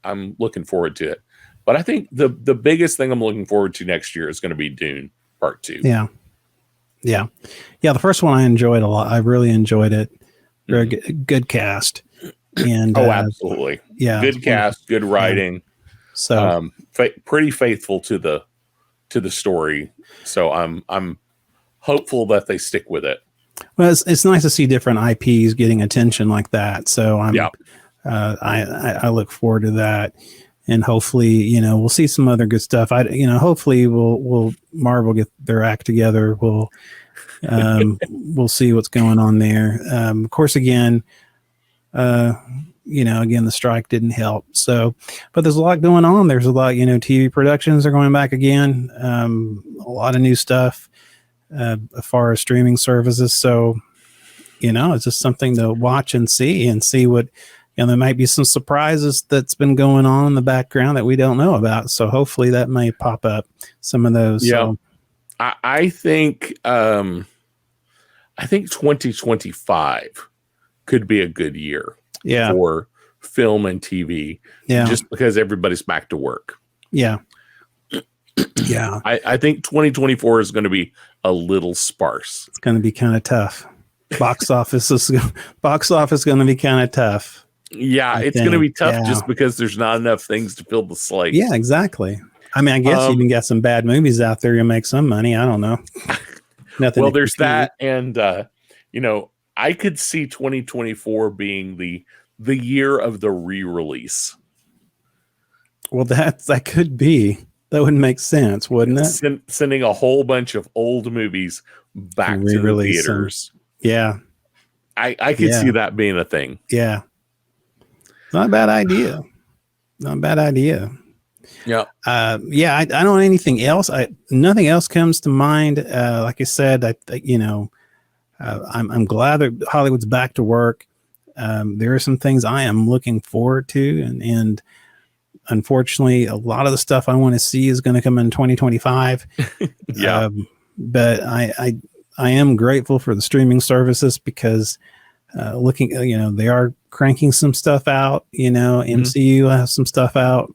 I'm looking forward to it. But I think the biggest thing I'm looking forward to next year is going to be Dune Part 2. Yeah. The first one I enjoyed a lot. I really enjoyed it. Very good cast. And absolutely. Yeah. Good cast, good writing. Yeah. So pretty faithful to the story. So I'm hopeful that they stick with it. Well, it's nice to see different IPs getting attention like that. So I look forward to that, and hopefully, we'll see some other good stuff. Hopefully we'll Marvel get their act together. We'll see what's going on there. Of course, again, the strike didn't help. So, but there's a lot going on. There's a lot, TV productions are going back again. A lot of new stuff as far as streaming services. So, it's just something to watch and see what, there might be some surprises that's been going on in the background that we don't know about. So hopefully that may pop up some of those. Yeah. So, I think 2025 could be a good year Yeah. for film and TV, Yeah. just because everybody's back to work. Yeah. Yeah. I think 2024 is going to be a little sparse. It's going to be kind of tough. Box office is going to be kind of tough. Yeah, I it's going to think. be tough Yeah. just because there's not enough things to fill the slate. Yeah, exactly. I mean, I guess you can get some bad movies out there. You make some money. I don't know. Nothing. Well, to there's compete. that, and I could see 2024 being the year of the re-release. Well, that could be. That would make sense, wouldn't it? Sending a whole bunch of old movies back to the Re-release them. theaters. Yeah. I could see that being a thing. Yeah. Not a bad idea. Not a bad idea. Yeah. Yeah. I don't know anything else. Nothing else comes to mind. Like I said, I'm glad that Hollywood's back to work. There are some things I am looking forward to, and unfortunately, a lot of the stuff I want to see is going to come in 2025. Yeah. But I am grateful for the streaming services because looking, they are cranking some stuff out. MCU has some stuff out.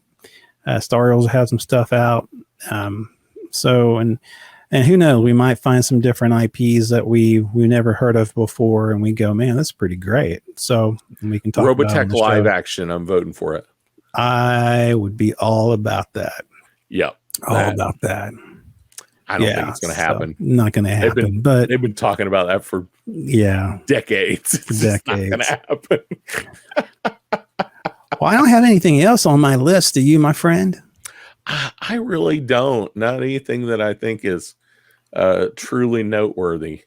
Star Wars has some stuff out. So who knows, we might find some different IPs that we never heard of before, and we go, man, that's pretty great. So we can talk about Robotech live action. I'm voting for it. I would be all about that. Yeah. All about that. I don't think it's going to happen. Not going to happen. But they've been talking about that for decades. It's not going to happen. Well, I don't have anything else on my list. Do you, my friend? I really don't. Not anything that I think is truly noteworthy.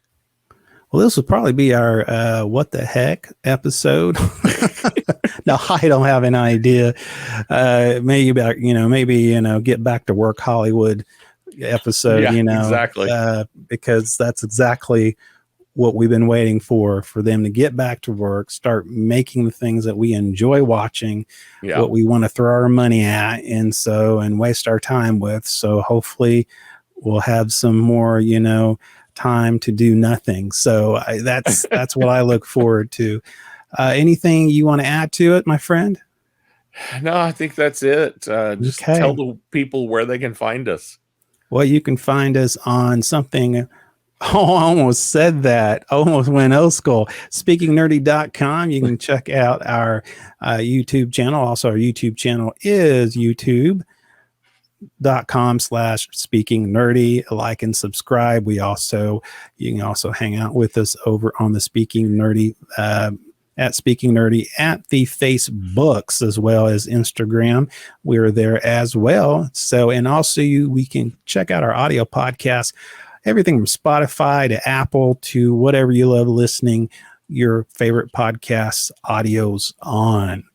Well, this would probably be our what the heck episode. No, I don't have an idea. Maybe get back to work Hollywood episode. Exactly. Because that's exactly what we've been waiting for them to get back to work, start making the things that we enjoy watching, what we want to throw our money at, and waste our time with. So hopefully we'll have some more, time to do nothing. So that's what I look forward to. Anything you want to add to it, my friend? No, I think that's it. Just tell the people where they can find us. Well, you can find us on something. Oh, I almost said that. I almost went old school. SpeakingNerdy.com. You can check out our YouTube channel. Also, our YouTube channel is youtube.com/speakingnerdy. Like and subscribe. You can also hang out with us over on the Speaking Nerdy at Speaking Nerdy at the Facebooks as well as Instagram. We're there as well. So, and also we can check out our audio podcast, everything from Spotify to Apple to whatever you love listening your favorite podcasts audios on.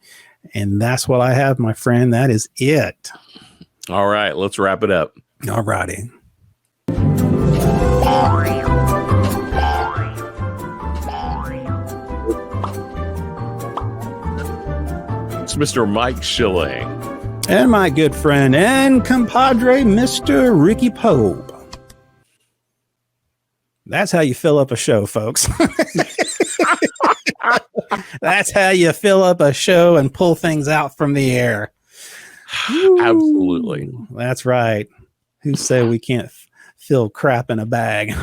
And that's what I have, my friend. That is it. All right, let's wrap it up. All righty. It's Mr. Mike Schilling. And my good friend and compadre, Mr. Ricky Pope. That's how you fill up a show, folks. That's how you fill up a show and pull things out from the air. Absolutely. That's right. Who say we can't fill crap in a bag?